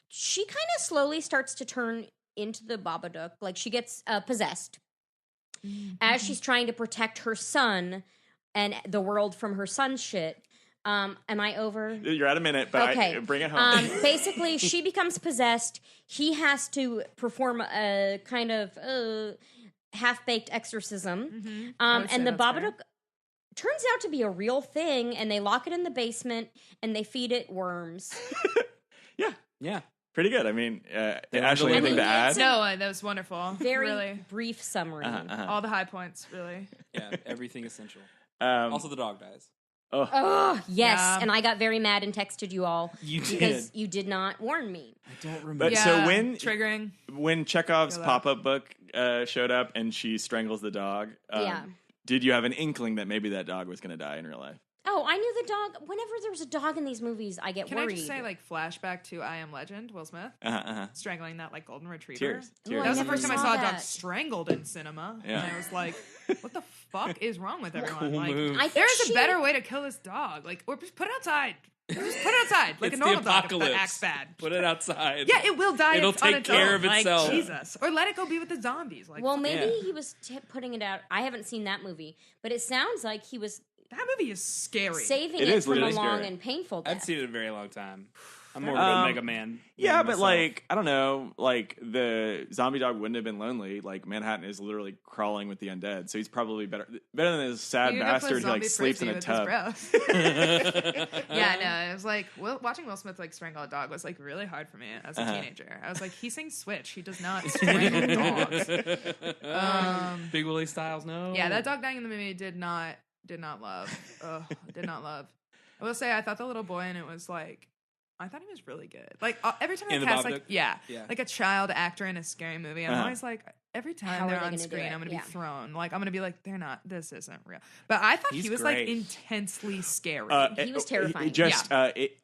she kind of slowly starts to turn into the Babadook. Like she gets possessed as she's trying to protect her son and the world from her son's shit. Am I over? You're at a minute, but Okay. bring it home. Basically, she becomes possessed. He has to perform a kind of half-baked exorcism. I would And say the that's fair. Babadook turns out to be a real thing, and they lock it in the basement, and they feed it worms. yeah, yeah. pretty good. I mean, They Ashley, wanted to anything to leave. add? No, that was wonderful. Very really. brief summary. All the high points, really. Yeah, everything essential. Also, Also, the dog dies. Oh, yes. Yeah. And I got very mad and texted you all You because you did not warn me. I don't remember. But Yeah, so triggering. when Chekhov's Feel that. pop-up book showed up and she strangles the dog, Yeah. did you have an inkling that maybe that dog was going to die in real life? Oh, I knew the dog. Whenever there's a dog in these movies, I get Can worried. I just say, like, flashback to I Am Legend, Will Smith strangling that like golden retriever? Tears. Ooh, Tears. I That was the never first time I saw saw a dog that. strangled in cinema, Yeah. and I was like, "What the fuck is wrong with everyone?" Cool Like, move. I think there's she- a better way to kill this dog. Like, or just put it outside. Just put it outside, like It's a normal the dog apocalypse. that acts bad. Put it outside. Yeah, it will die. It'll on take its care own. of Like, itself. Jesus, or let it go be with the zombies. Like, Well, maybe Yeah. he was putting it out. I haven't seen that movie, but it sounds like he was that movie is scary. saving It it is from a really long scary. and painful death. I've seen it a very long time. I'm more of a Mega Man. Yeah, than but myself. like, I don't know, like the zombie dog wouldn't have been lonely. Like Manhattan is literally crawling with the undead, so he's probably better than this sad You could play bastard who like zombie sleeps in frisbee a with his tub. breath. Yeah, no, it was like watching Will Smith like strangle a dog was like really hard for me as a teenager. I was like, he sings Switch, he does not strangle dogs. Big Willie Styles, no. Yeah, that dog dying in the movie did not love. Ugh, did not love. I will say I thought the little boy in it was like, I thought he was really good. Like every time In they the cast Babadook? like Yeah. like a child actor in a scary movie, I'm always like, every How time are they're they on gonna do screen, it? I'm gonna Yeah. be thrown. Like I'm gonna be like, this isn't real. But I thought He's he was great. like intensely scary. He was terrifying.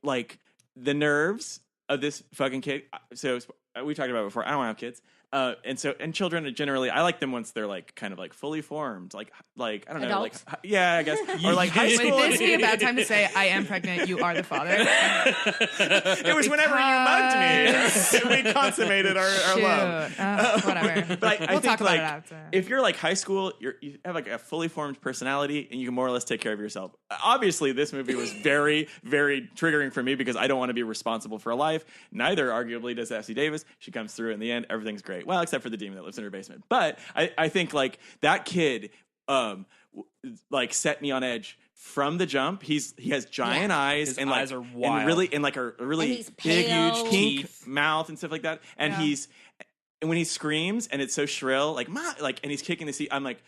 Like the nerves of this fucking kid. So we talked about it before. I don't have kids. And children are generally, I like them once they're like kind of like fully formed, like I don't know, Adults? like yeah, I guess, or like high Wait, school. this be a bad time to say I am pregnant, you are the father. It was whenever you mugged me. We consummated our love. Whatever. But I We'll think talk about like it after. if you're like high school, you have like a fully formed personality and you can more or less take care of yourself. Obviously, this movie was very, very triggering for me because I don't want to be responsible for a life. Neither, arguably, does Ashley Davis. She comes through in the end. Everything's great. Well, except for the demon that lives in her basement. But I think like that kid like set me on edge from the jump. He has giant eyes His and eyes like are wild. and really and like a really And he's big, pale. huge pink Teeth. mouth and stuff like that. And Yeah. and when he screams and it's so shrill, like and he's kicking the seat, I'm like,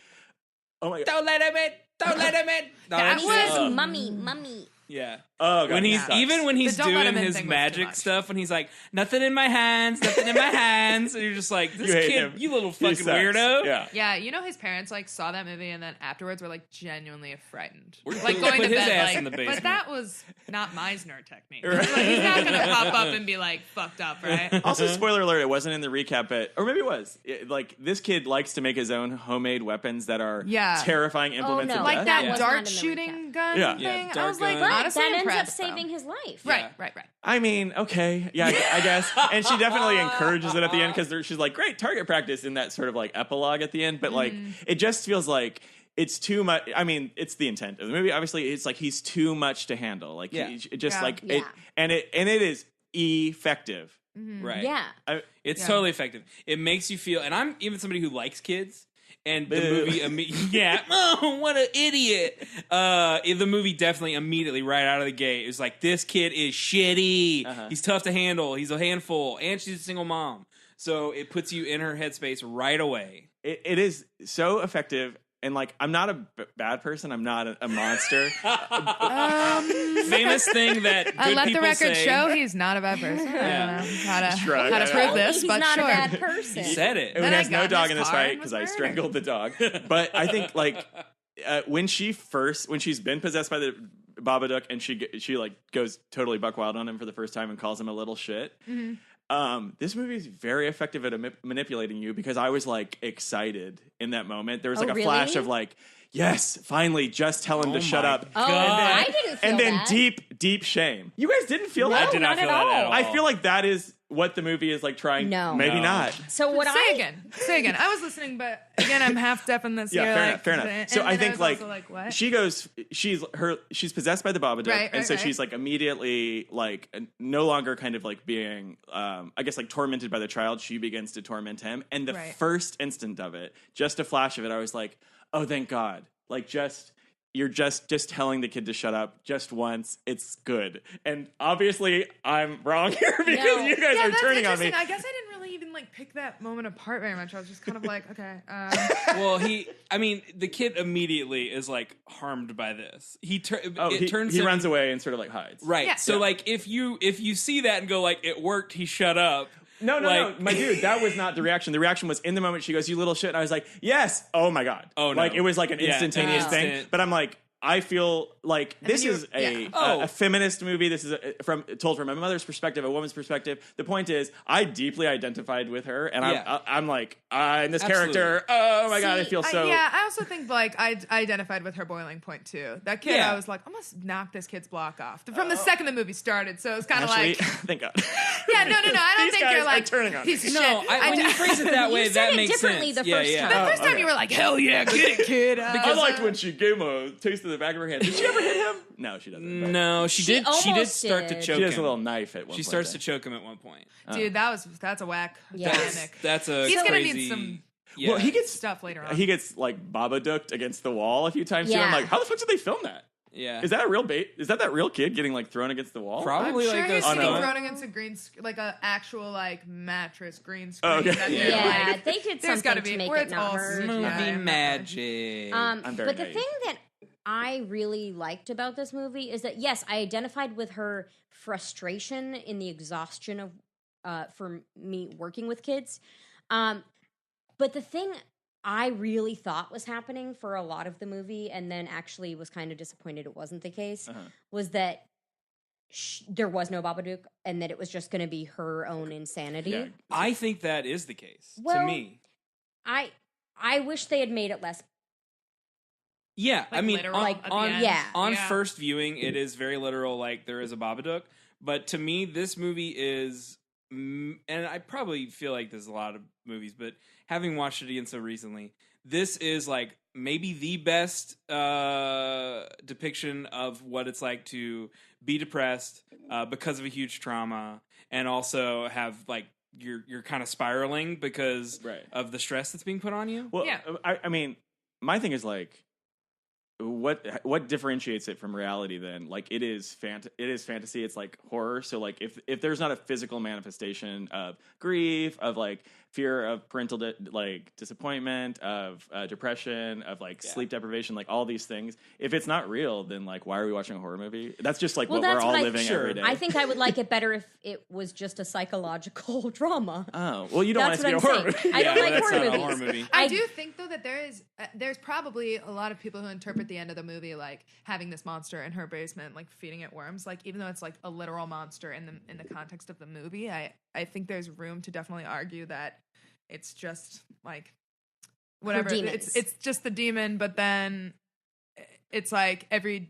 oh my god. Don't let him in. Don't let him in. No, And that's he just- says, "Mummy." Yeah. Oh god. When he's sucks. even when he's The don't let doing him in his thing was too magic much. stuff, when he's like, nothing in my hands, and you're just like, this You hate kid, him. you little He fucking sucks. weirdo. Yeah. Yeah, you know his parents like saw that movie and then afterwards were like genuinely frightened. We're Like gonna going put to his bed ass like, in the basement. but that was not Meisner technique. Right. Like, he's not gonna pop up and be like fucked up, right? Also, spoiler alert, it wasn't in the recap, but or maybe it was. Like this kid likes to make his own homemade weapons that are Yeah. terrifying implements no. of Like death. that Yeah. Was not in dart the shooting gun Yeah. Yeah, thing. I dart was like, gun. But honestly that ends up impressed, saving though. his life. Right, Yeah. right. I mean, okay, yeah, I guess. And she definitely encourages it at the end because she's like, great target practice in that sort of like epilogue at the end. But like, it just feels like it's too much. I mean, it's the intent of the movie. Obviously, it's like he's too much to handle. Like, Yeah. it just Yeah. like Yeah. it it is effective. Right. Yeah. It's Yeah. totally effective. It makes you feel, and I'm even somebody who likes kids. And the Boo. movie, yeah, oh, what an idiot! The movie definitely immediately, right out of the gate, is like, this kid is shitty. He's tough to handle. He's a handful, and she's a single mom. So it puts you in her headspace right away. It is so effective. And like, I'm not a bad person. I'm not a monster. Famous thing that good I let the people record say. show he's not a bad person. Yeah. I don't know Shrug. how to prove this, He's but not sure. a bad person. You said it. It Then I has no got dog in in his this car fight and because was I murdered. strangled the dog. But I think like when she's been possessed by the Babadook and she like goes totally buck wild on him for the first time and calls him a little shit. This movie is very effective at manipulating you because I was like excited in that moment. There was like a really? flash of like, yes, finally, just tell him to shut my up. Oh, I didn't feel And then that. deep shame. You guys didn't feel No, that? I did not not feel at that at all. all. I feel like that is what the movie is like trying. No. Maybe No. not. So what Say again. I was listening, but again, I'm half deaf in this. Yeah, You're fair like, enough. Fair enough. and So I then think was like, also what? she's possessed by the Babadook, Right, and so right. she's like immediately like no longer kind of like being I guess like tormented by the child. She begins to torment him, and the Right. first instant of it, just a flash of it, I was like, oh, thank God! Like just you're just telling the kid to shut up just once. It's good. And obviously, I'm wrong here because you guys are that's turning on me. interesting. I guess I didn't really even like pick that moment apart very much. I was just kind of like, okay. Well, the kid immediately is like harmed by this. He runs away and sort of like hides. Right. Yeah. So like if you see that and go like it worked, he shut up. No, my dude, that was not the reaction. The reaction was in the moment she goes, "You little shit," and I was like, "Yes." Oh my god. Oh no. Like it was like an instantaneous thing. Instant. But I'm like, I feel like this is a feminist movie. This is told from a mother's perspective, a woman's perspective. The point is, I deeply identified with her, and I'm like, in this character. Oh my god, I feel so. I also think like I identified with her boiling point too. That kid, I was like, I must knock this kid's block off from the second the movie started. So it's kind of like, thank God. Yeah, no. I don't think you're like turning on piece of No, shit. when you phrase it that way, You that said it makes differently sense. the first time. The first time you were like, hell yeah, get it, kid. I liked when she gave him a taste of the back of her hand. Did she ever hit him? No, she doesn't. No, she did. She did almost start to did. choke She has him. a little knife at one point. She starts to choke him at one point. Dude, that's a whack dynamic. That's a He's crazy, gonna need some Yeah. Well, he gets stuff later on. He gets like BABADOOKed against the wall a few times too. Yeah. I'm like, how the fuck did they film that? Yeah. Is that a real bait? Is that real kid getting like thrown against the wall? Probably I'm sure like he's a getting no. thrown against a like a actual like mattress green screen. Oh, okay. that Yeah. they're, Yeah, like, they did there's something gotta to be make where it it's not all hurt. CGI. movie magic. I'm very But the naive. thing that I really liked about this movie is that yes, I identified with her frustration in the exhaustion of for me working with kids. But the thing I really thought was happening for a lot of the movie, and then actually was kind of disappointed it wasn't the case, was that there was no Babadook, and that it was just going to be her own insanity. Yeah. I think that is the case to Well, me. I wish they had made it less. Yeah, Like I mean, literal at the end. yeah. on first viewing, it is very literal. Like there is a Babadook, but to me, this movie is, and I probably feel like there's a lot of movies, but having watched it again so recently, this is like maybe the best depiction of what it's like to be depressed because of a huge trauma, and also have like you're kind of spiraling because of the stress that's being put on you. Well, I mean, my thing is like, what differentiates it from reality then? Like it is fantasy, it's like horror. So like if there's not a physical manifestation of grief, of like fear of parental disappointment, of depression, of like sleep deprivation, like all these things, if it's not real, then like why are we watching a horror movie? That's just like what we're all living every day. I think I would like it better if it was just a psychological drama. Oh, well, you don't want That's it to be a what horror I'm movie. saying. I don't Yeah, like that's horror not a movies. horror movie. I do think though that there's probably a lot of people who interpret the end of the movie like having this monster in her basement, like feeding it worms. Like even though it's like a literal monster in the context of the movie, I think there's room to definitely argue that it's just like whatever. It's just the demon, but then it's like every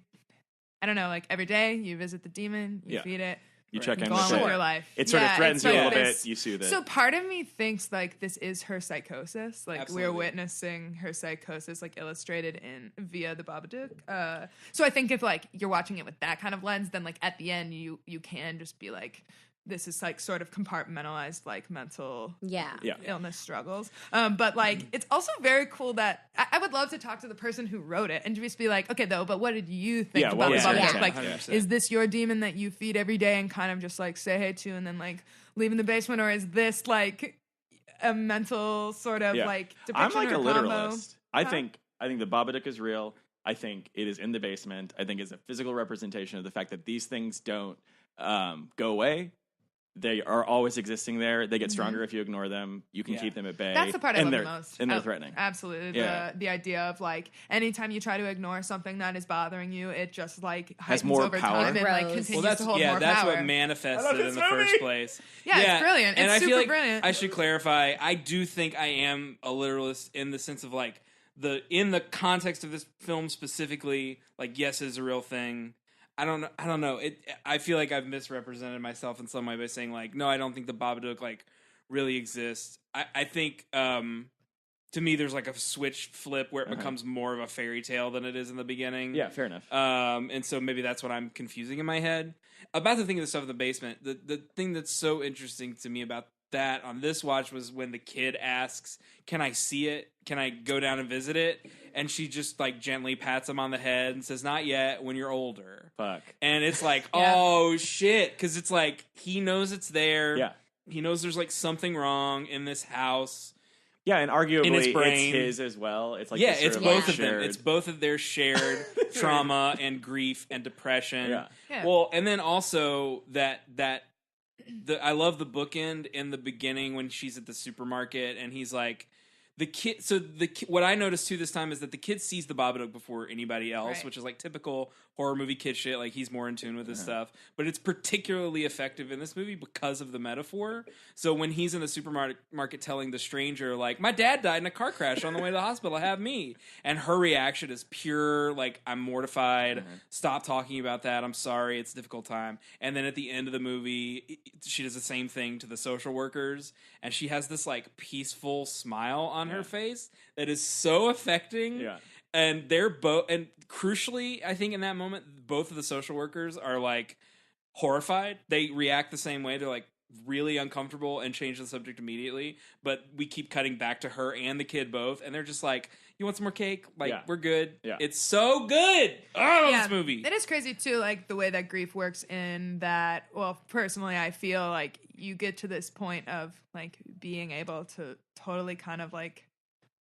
day you visit the demon, you feed it. You check in go on with with it. your life. It sort of threatens you a little this- bit. You soothe it. So part of me thinks like this is her psychosis. Like Absolutely. we're witnessing her psychosis like illustrated via the Babadook. So I think if like you're watching it with that kind of lens, then like at the end you can just be like, this is like sort of compartmentalized like mental illness struggles. But like it's also very cool that I would love to talk to the person who wrote it and just be like, okay though, but what did you think about the Babadook? 100%, Like 100%. is this your demon that you feed every day and kind of just like say hey to and then like leave in the basement, or is this like a mental sort of like I'm depiction like a or combo? literalist. I think the Babadook is real. I think it is in the basement. I think it's a physical representation of the fact that these things don't go away. They are always existing there. They get stronger if you ignore them. You can keep them at bay. That's the part I love the most. And they're threatening. Absolutely. The idea of like anytime you try to ignore something that is bothering you, it just like heightens more over power. time and like Grows. continues to hold more that's power. what manifested in the first place. Yeah, it's brilliant. And It's I feel super like brilliant. I should clarify. I do think I am a literalist in the sense of like in the context of this film specifically. Like, yes, it's a real thing. I don't know. I feel like I've misrepresented myself in some way by saying like, no, I don't think the Babadook like really exists. I think to me there's like a switch flip where it becomes more of a fairy tale than it is in the beginning. Yeah, fair enough. And so maybe that's what I'm confusing in my head about the thing of the stuff in the basement. The thing that's so interesting to me about that on this watch was when the kid asks, "Can I see it? Can I go down and visit it?" And she just like gently pats him on the head and says, "Not yet, when you're older." Fuck. And it's like, Yeah. oh shit, because it's like he knows it's there. Yeah. He knows there's like something wrong in this house. Yeah, and arguably In his brain. it's his as well. It's like Yeah, this sort it's of, both like, of them. shared- It's both of their shared trauma and grief and depression. Yeah. Yeah. Well, and then also I love the bookend in the beginning when she's at the supermarket and he's like, the kid. So what I noticed too this time is that the kid sees the Babadook before anybody else, Right. which is like typical horror movie kid shit. Like he's more in tune with his stuff, but it's particularly effective in this movie because of the metaphor. So when he's in the supermarket telling the stranger, like, "My dad died in a car crash on the way to the hospital, have me," and her reaction is pure, like, "I'm mortified. Stop talking about that. I'm sorry. It's a difficult time." And then at the end of the movie, she does the same thing to the social workers, and she has this like peaceful smile on her face that is so affecting. Yeah. And they're both, and crucially, I think in that moment, both of the social workers are like horrified. They react the same way. They're like really uncomfortable and change the subject immediately. But we keep cutting back to her and the kid both, and they're just like, "You want some more cake? Like, Yeah. we're good." Yeah. It's so good. Oh, this movie. It is crazy too, like the way that grief works in that. Well, personally, I feel like you get to this point of like being able to totally kind of like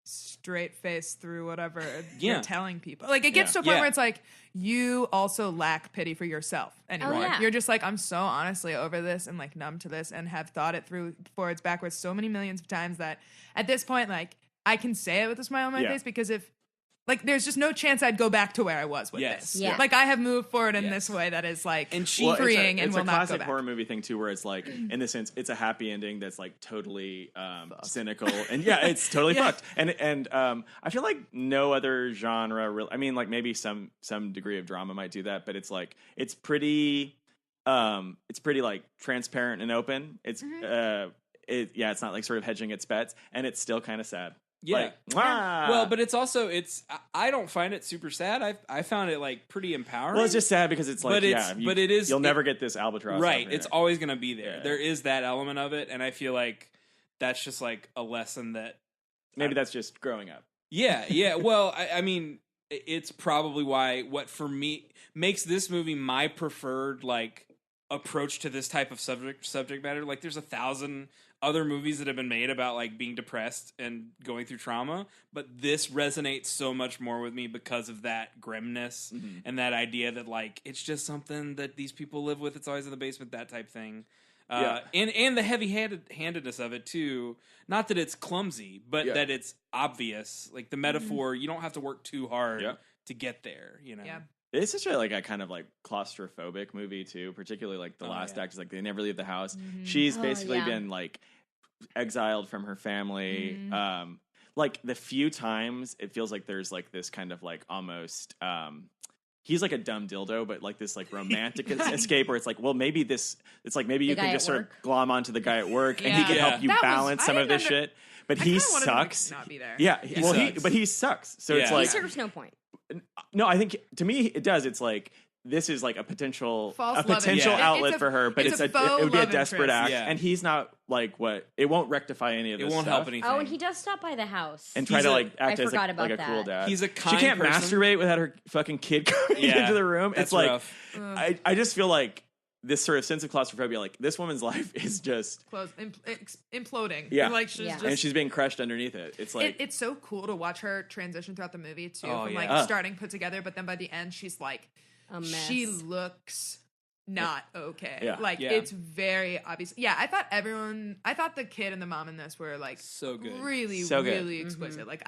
straight face through whatever you're telling people. Like it gets to a point where it's like you also lack pity for yourself anymore. yeah. You're just like, I'm so honestly over this and like numb to this and have thought it through forwards, backwards so many millions of times that at this point, like I can say it with a smile on my face because if like there's just no chance I'd go back to where I was with this. Yeah. Like I have moved forward in this way that is like And she- freeing and it's will a not go classic back. horror movie thing too, where it's like, in the sense, it's a happy ending that's like totally cynical, and it's totally fucked. And I feel like no other genre really. I mean, like maybe some degree of drama might do that, but it's like it's pretty like transparent and open. It's it's not like sort of hedging its bets, and it's still kind of sad. Yeah. Like, mwah! Well, but it's also I don't find it super sad. I found it like pretty empowering. Well, it's just sad because it's like, but it is you'll never get this albatross, right. off your It's neck. always going to be there. Yeah. There is that element of it, and I feel like that's just like a lesson that Maybe that's just growing up. Yeah. Well, I mean, it's probably what for me makes this movie my preferred like approach to this type of subject matter. Like, there's 1,000 other movies that have been made about like being depressed and going through trauma, but this resonates so much more with me because of that grimness and that idea that like it's just something that these people live with. It's always in the basement, that type thing. And the heavy-handedness of it too. Not that it's clumsy, but that it's obvious. Like the metaphor, you don't have to work too hard to get there. You know. Yeah. It's such a kind of like claustrophobic movie too, particularly like the last act is like they never leave the house. She's basically been like exiled from her family. Like the few times it feels like there's like this kind of like almost he's like a dumb dildo, but like this like romantic escape where it's like, well, maybe it's like maybe you The can guy just at sort of work. glom onto the guy at work and he can help you That was- balance I some of didn't this shit. But I he kinda wanted him to sucks. not be there. Yeah, He well, sucks. but he sucks. So it's Yeah. He like serves no point. no, I think to me it does. It's like this is like a potential False love potential interest. outlet It's a- for her, but it's it a faux would be a love desperate interest. act, Yeah. and he's not like what it won't rectify any of It this. won't stuff. help anything. Oh, and he does stop by the house. And try He's to a- like I act as forgot like a about cool that. dad. He's a She kind can't person. masturbate without her fucking kid coming Yeah. into the room. That's It's like rough. I just feel like this sort of sense of claustrophobia. Like this woman's life is just Imploding. Yeah. Like she's Yeah. just and she's being crushed underneath it. It's like it's so cool to watch her transition throughout the movie too, Oh, from yeah. like starting put together, but then by the end she's like A mess. she looks not okay. Yeah. Like Yeah. it's very obvious. Yeah, I thought the kid and the mom in this were like So good. really, So good. really exquisite. Like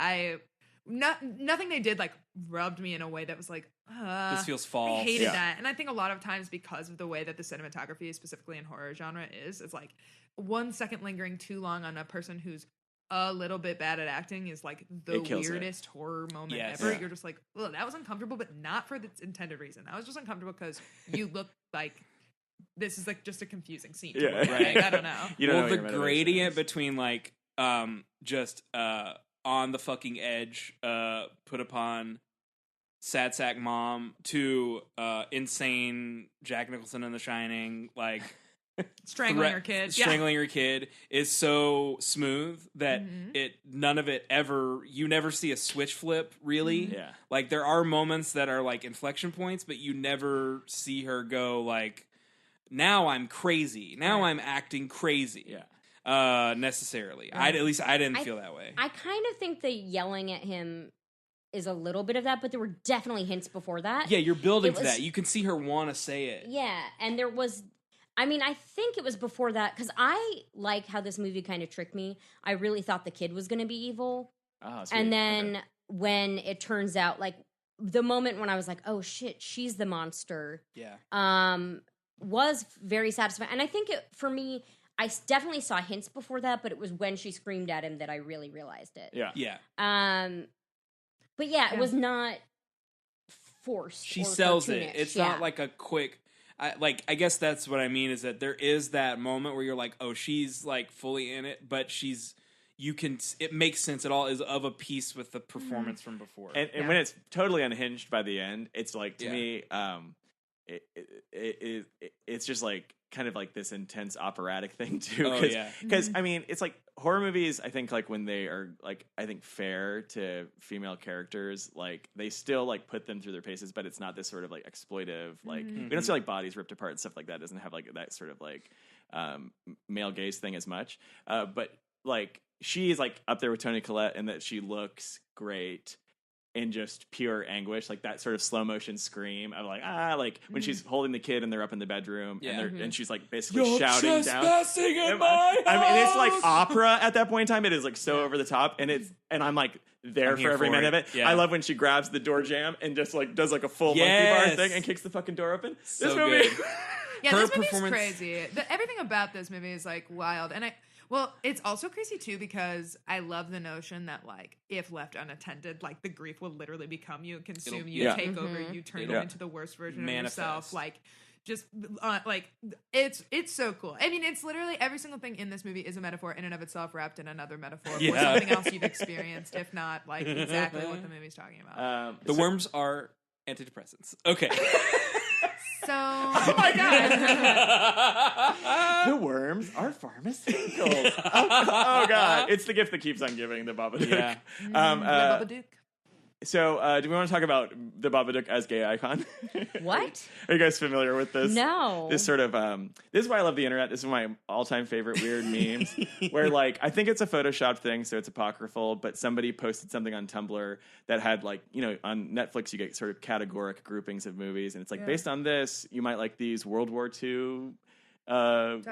nothing they did like rubbed me in a way that was like This feels I false. hated Yeah. that. And I think a lot of times because of the way that the cinematography, specifically in horror genre, it's like 1 second lingering too long on a person who's a little bit bad at acting is like the It kills it. weirdest horror moment Yes. ever. Yeah. You're just like, well, that was uncomfortable, but not for the intended reason. I was just uncomfortable because you look like this is like just a confusing scene. to Yeah. look at. Right. Like, I don't know. you don't know Well, what the your motivation gradient is. between like just on the fucking edge put upon sad sack mom to insane Jack Nicholson in The Shining, like Strangling your kid. Strangling your kid is so smooth that none of it ever, you never see a switch flip, really. Yeah. Like, there are moments that are like inflection points, but you never see her go like, now I'm crazy. Now I'm acting crazy. Yeah. Necessarily. At least I didn't feel that way. I kind of think the yelling at him is a little bit of that, but there were definitely hints before that. Yeah, you're building to that. You can see her want to say it. Yeah, and there was... I mean, I think it was before that, because I like how this movie kind of tricked me. I really thought the kid was going to be evil. Oh, sweet. And then when it turns out, like, the moment when I was like, oh, shit, she's the monster, was very satisfying. And I think, for me, I definitely saw hints before that, but it was when she screamed at him that I really realized it. Yeah. Yeah. But yeah, it was not forced. She or sells it. cartoonish. It's not like a quick... I guess that's what I mean, is that there is that moment where you're like, oh, she's like fully in it, but it makes sense. It all is of a piece with the performance from before. And when it's totally unhinged by the end, it's like, to me, it's just like kind of like this intense operatic thing too. Because I mean, it's like horror movies, I think, like when they are like, I think, fair to female characters, like they still like put them through their paces, but it's not this sort of like exploitive, like we don't see like bodies ripped apart and stuff like that. It doesn't have like that sort of like male gaze thing as much. But like she is like up there with Toni Collette in that she looks great in just pure anguish, like that sort of slow motion scream of like, like when she's holding the kid and they're up in the bedroom and she's like basically shouting down. In my I mean, it's like opera at that point in time. It is like so over the top, and I'm like there for every minute of it. Yeah. I love when she grabs the door jamb and just like does like a full monkey bar thing and kicks the fucking door open. So this movie, good. Yeah, Her this movie's performance- crazy. Everything about this movie is like wild, and it's also crazy too because I love the notion that like if left unattended, like the grief will literally become you, consume you, take over you, turn you into the worst version of yourself. Like, just like it's so cool. I mean, it's literally every single thing in this movie is a metaphor in and of itself, wrapped in another metaphor for something else you've experienced, if not like exactly what the movie's talking about. The worms are antidepressants. Okay. So, oh my god, the worms are pharmaceuticals. Oh god, it's the gift that keeps on giving, the Babadook. Yeah. the Babadook. So, do we want to talk about the Babadook as gay icon? What? Are you guys familiar with this? No. This sort of, this is why I love the internet. This is my all-time favorite weird memes, where, like, I think it's a Photoshopped thing, so it's apocryphal, but somebody posted something on Tumblr that had, like, you know, on Netflix you get sort of categoric groupings of movies, and it's like, based on this, you might like these World War II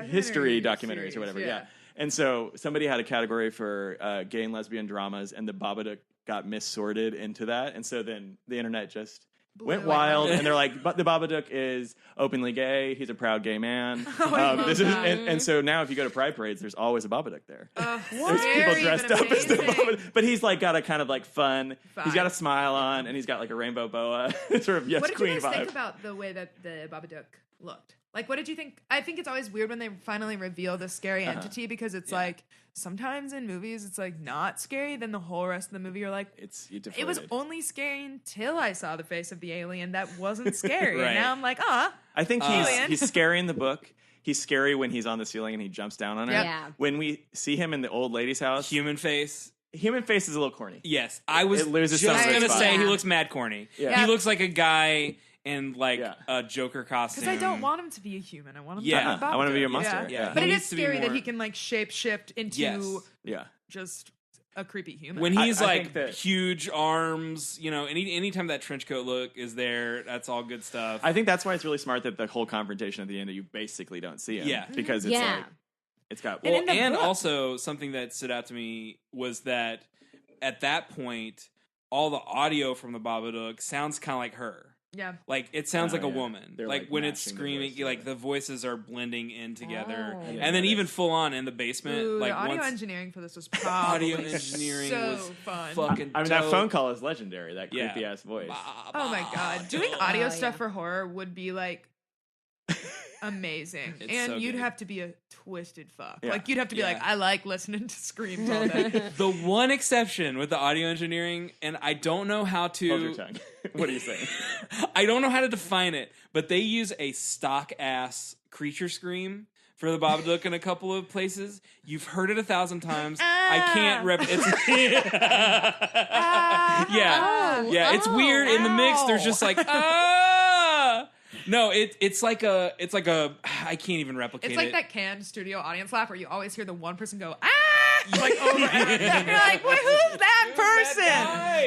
history documentaries or whatever. Yeah. And so somebody had a category for gay and lesbian dramas, and the Babadook got missorted into that, and so then the internet just went wild, and they're like, "But the Babadook is openly gay. He's a proud gay man." And so now, if you go to Pride parades, there's always a Babadook there. There's people dressed up as the Babadook, but he's like got a kind of like fun. He's got a smile on, and he's got like a rainbow boa, sort of What did Queen you guys vibe. think about the way that the Babadook looked? Like, what did you think? I think it's always weird when they finally reveal the scary entity, because it's like sometimes in movies it's like not scary, then the whole rest of the movie you're like, it was only scary until I saw the face of the alien that wasn't scary. Right. And now I'm like, I think alien. he's scary in the book. He's scary when he's on the ceiling and he jumps down on her. Yeah. When we see him in the old lady's house, Human face is a little corny. Yes, I was It loses just some of its gonna say vibe. he looks mad corny. Yeah. He looks like a guy in like a Joker costume. because I don't want him to be a human. I want him to be a Yeah. Babadook. I want him to be a monster. Yeah. But He it needs is to be scary that more- he can like shape shift into just a creepy human. When he's I like think that- huge arms, you know, anytime that trench coat look is there, that's all good stuff. I think that's why it's really smart that the whole confrontation at the end that you basically don't see him. Yeah. Because it's like it's got And in the and book- also something that stood out to me was that at that point, all the audio from the Babadook sounds kind of like her. yeah. Like it sounds like a yeah. woman. They're, Like like, when it's matching the screaming, voice, like the voices are blending in together, Oh. Yeah, and then that even is. full on in the basement. Ooh, like the audio once engineering for this was probably audio engineering so was fun. fucking. I mean, that dope. phone call is legendary. That Yeah. creepy ass voice. Oh my god, doing dope. audio Oh, stuff yeah. for horror would be like amazing, It's and so you'd good. have to be a twisted fuck. Yeah. Like you'd have to be Yeah. like, I like listening to screams all day. The one exception with the audio engineering, and I don't know how Hold your to. tongue. What are you saying? I don't know how to define it, but they use a stock ass creature scream for the Babadook in a couple of places. You've heard it 1,000 times. I can't it's yeah, it's weird in the mix. There's just like no, it's like a I can't even replicate it. It's like that canned studio audience laugh where you always hear the one person go like over and you're like, wait, who's that person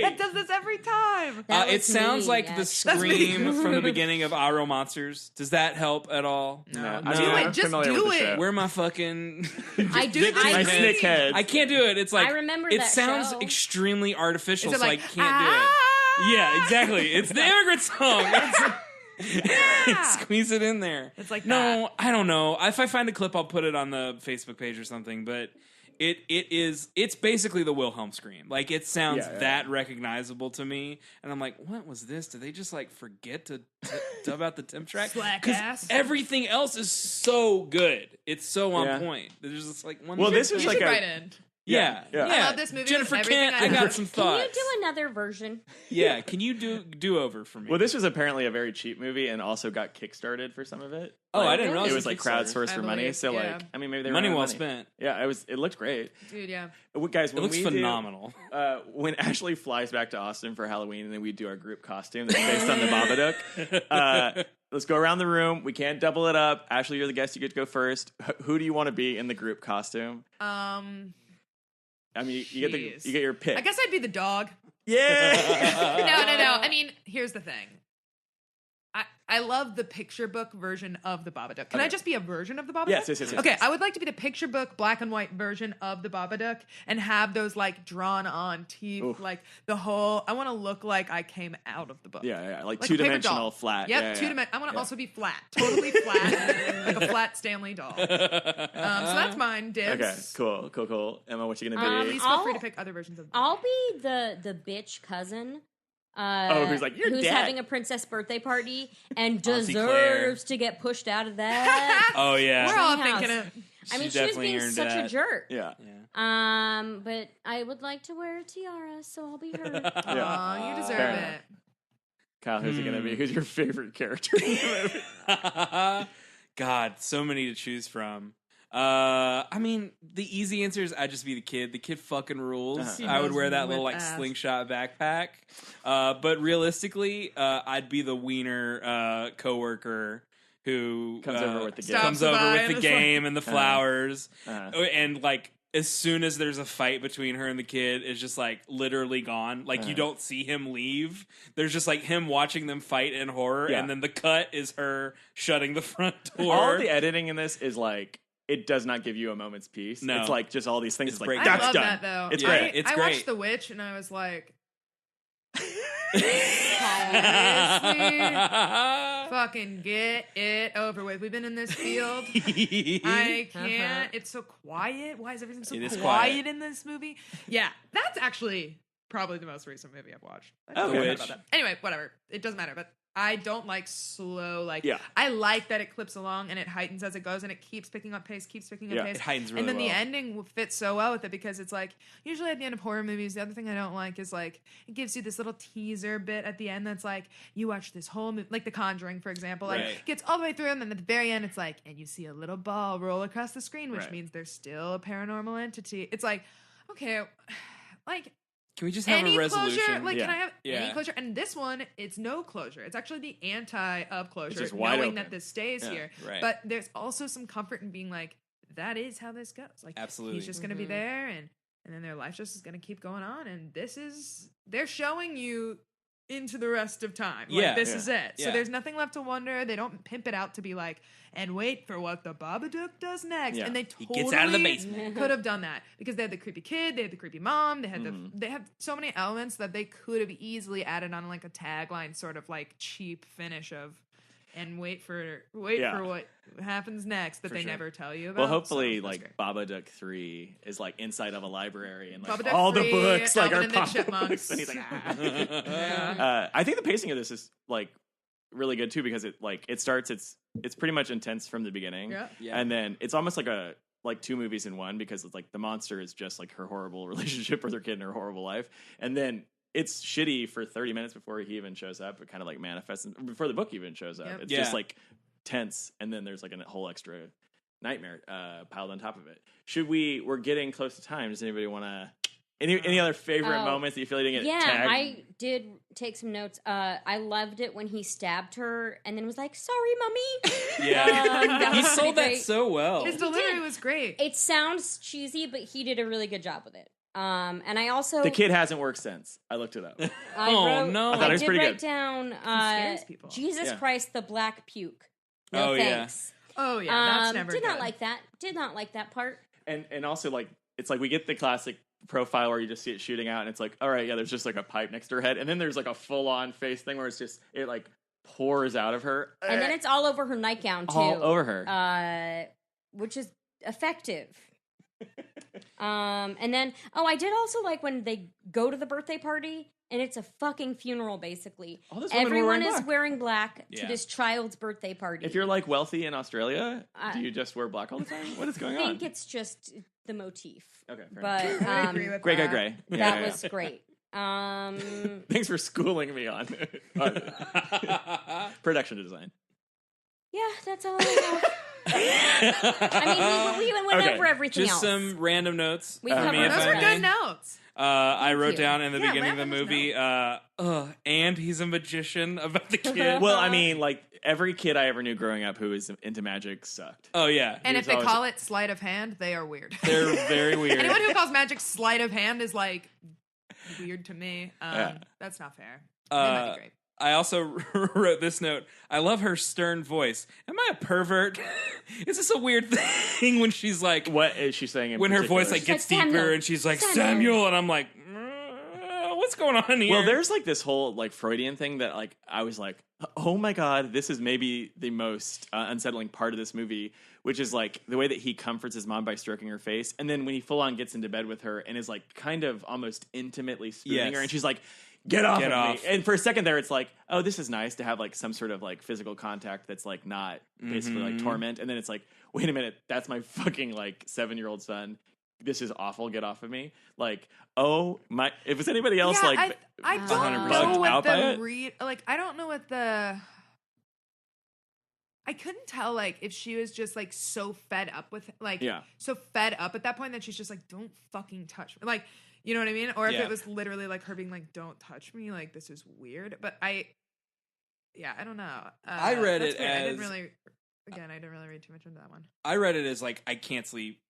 that does this every time? It sounds me, like the actually. scream from the beginning of Auto Monsters. Does that help at all? No. No. Do it. I'm Just familiar do with the it. show. Where my fucking I do. My snake head. I can't do it. It's like I remember it that sounds show. extremely artificial, Is it so like, I can't do it. Yeah, exactly. It's the immigrant song. Squeeze it in there. It's like no, I don't know. If I find a clip, I'll put it on the Facebook page or something. But it's basically the Wilhelm scream. Like it sounds that recognizable to me, and I'm like, what was this? Did they just like forget to dub out the temp track? Slack ass. Everything else is so good. It's so on point. There's just like one. Well, this You is should like write in. Yeah. I love this movie Jennifer with everything Kent, I I got have. some Can thoughts. you do another version? Yeah, can you do over for me? Well, this was apparently a very cheap movie and also got kickstarted for some of it. Oh, Like, I didn't realize it was like Kickstarter. crowdsourced for money. believe, So yeah. like, I mean, maybe they Money ran out of well money. spent. Yeah, it looked great. Dude, yeah. Guys, It when looks we phenomenal. when Ashley flies back to Austin for Halloween and then we do our group costume that's based on the Babadook, let's go around the room. We can't double it up. Ashley, you're the guest. You get to go first. Who do you want to be in the group costume? I mean, you get your pick. I guess I'd be the dog. Yeah. No. I mean, here's the thing. I love the picture book version of the Babadook. Can I just be a version of the Babadook? Yes. Okay, I would like to be the picture book black and white version of the Babadook and have those like drawn on teeth, Oof. like the whole. I want to look like I came out of the book. Yeah, like Like a paper two-dimensional doll. flat. Yep, yeah, two-dimensional. I want to Yeah. also be flat, totally flat, like a flat Stanley doll. So that's mine, dibs. Okay, cool. Emma, what you gonna be? Please feel free to pick other versions of the I'll be the bitch cousin. Who's like, "You're who's dead." having a princess birthday party and Auntie Claire. deserves to get pushed out of that. Oh yeah. We're all Treehouse. thinking it. I mean, She she was definitely being earned such that. a jerk. Yeah. But I would like to wear a tiara, so I'll be her. Aw, you deserve Fair it. enough. Kyle, who's it gonna be? Who's your favorite character in the movie? God, so many to choose from. I mean, the easy answer is I'd just be the kid. The kid fucking rules. He I would does wear that whip little like ass. slingshot backpack. But realistically, I'd be the wiener coworker who Comes over with the game. comes Stops over by with and the is game and the flowers, Uh-huh. and like. As soon as there's a fight between her and the kid, is just like literally gone. Like you don't see him leave. There's just like him watching them fight in horror, Yeah. and then the cut is her shutting the front door. All the editing in this is like it does not give you a moment's peace. No. It's like just all these things. It's It's like break- I that's love done. that though. It's Yeah, great. it's I great. watched The Witch and I was like, fucking get it over with. We've been in this field. I can't. It's so quiet. Why is everything so It is quiet quiet. in this movie? Yeah, that's actually probably the most recent movie I've watched. I Oh, totally Witch. forgot about that. Anyway, whatever. It doesn't matter. But I don't like slow. Like, Yeah. I like that it clips along and it heightens as it goes and it keeps picking up pace, keeps picking up Yeah. pace. It heightens really and then the well. ending fits so well with it because it's like usually at the end of horror movies, the other thing I don't like is like it gives you this little teaser bit at the end that's like you watch this whole movie, like The Conjuring, for example, like Right. gets all the way through and then at the very end it's like and you see a little ball roll across the screen, which Right. means there's still a paranormal entity. It's like okay, like. Can we just have Any a resolution? closure? Like, Yeah. can I have Yeah. any closure? And this one, it's no closure. It's actually the anti of closure, just wide knowing open. that this stays Yeah. here. Right. But there's also some comfort in being like, that is how this goes. Like, Absolutely. he's just going to be there, and then their life just is going to keep going on. And they're showing you into the rest of time. Like, Yeah. this Yeah. is it. So Yeah. there's nothing left to wonder. They don't pimp it out to be like, and wait for what the Babadook does next. Yeah. And they He totally gets out of the basement. could have done that because they had the creepy kid, they had the creepy mom, they had Mm-hmm. they have so many elements that they could have easily added on like a tagline, sort of like cheap finish of, and wait for Yeah. what happens next that For they sure. never tell you about. Well, hopefully, So that's like great. Babadook 3 is like inside of a library and like Babadook all the 3, books like Alvin are and the comic Chipmunks. books, and he's like, ah. Yeah. I think the pacing of this is like really good too because it starts it's pretty much intense from the beginning, Yeah. Yeah. and then it's almost like two movies in one because it's like the monster is just like her horrible relationship with her kid and her horrible life, and then it's shitty for 30 minutes before he even shows up. It kind of like manifests before the book even shows up. Yep. It's Yeah. just like tense, and then there's like a whole extra nightmare piled on top of it. We're getting close to time. Does anybody want to? Any other favorite moments that you feel you didn't get tagged? I did take some notes. I loved it when he stabbed her and then was like, "Sorry, mommy." Yeah, he sold that great. so well. His delivery was great. It sounds cheesy, but he did a really good job with it. And I also the kid hasn't worked since. I looked it up. no! I thought it was did pretty write good. down scares people. Jesus Christ, the black puke. No Oh, yeah. thanks. Oh yeah, that's never Did not good. like that. Did not like that part. And also like it's like we get the classic profile where you just see it shooting out and it's like, all right, yeah, there's just like a pipe next to her head, and then there's like a full-on face thing where it's just it like pours out of her, And then it's all over her nightgown too. all over her. Which is effective. And then I did also like when they go to the birthday party and it's a fucking funeral basically. All those women were Everyone wearing is black. wearing black to Yeah. this child's birthday party. If you're like wealthy in Australia, do you just wear black all the time? What is going I on? think it's just the motif. Okay, fair But I agree with Gray guy that. gray. Yeah, that yeah, was great. Thanks for schooling me on production design. Yeah, that's all I have. I mean, we even went Okay, over everything Just else. some random notes. We for covered me, if Those I were may. good notes. I wrote you. down in the Yeah, beginning of the random movie, and he's a magician about the kid. Well, I mean, like every kid I ever knew growing up who was into magic sucked. Oh, yeah. And He if was they always- call it sleight of hand, they are weird. They're very weird. Anyone who calls magic sleight of hand is like weird to me. Yeah. That's not fair. They might be great. I also wrote this note. I love her stern voice. Am I a pervert? Is this a weird thing when she's like, What is she saying? In when her particular? voice like She's gets like, deeper Samuel. and she's like, Samuel. Samuel, and I'm like, what's going on here? Well, there's like this whole like Freudian thing that like I was like, oh my god, this is maybe the most unsettling part of this movie, which is like the way that he comforts his mom by stroking her face, and then when he full on gets into bed with her and is like kind of almost intimately spooning Yes. her, and she's like, get off Get of off. me. And for a second there, it's like, oh, this is nice to have like some sort of like physical contact that's like not basically like torment, and then it's like, wait a minute, that's my fucking like 7-year-old son. This is awful. Get off of me. Like, oh my, if it was anybody else, Yeah, like, I don't 100% know bugged what out by the it. like. I don't know what the. I couldn't tell like if she was just like so fed up with like Yeah. so fed up at that point that she's just like, don't fucking touch me, like, you know what I mean, or if Yeah. it was literally like her being like, don't touch me, like this is weird. But I don't know. I read that's it weird. I as- didn't really read too much into that one. I read it as like, I can't sleep.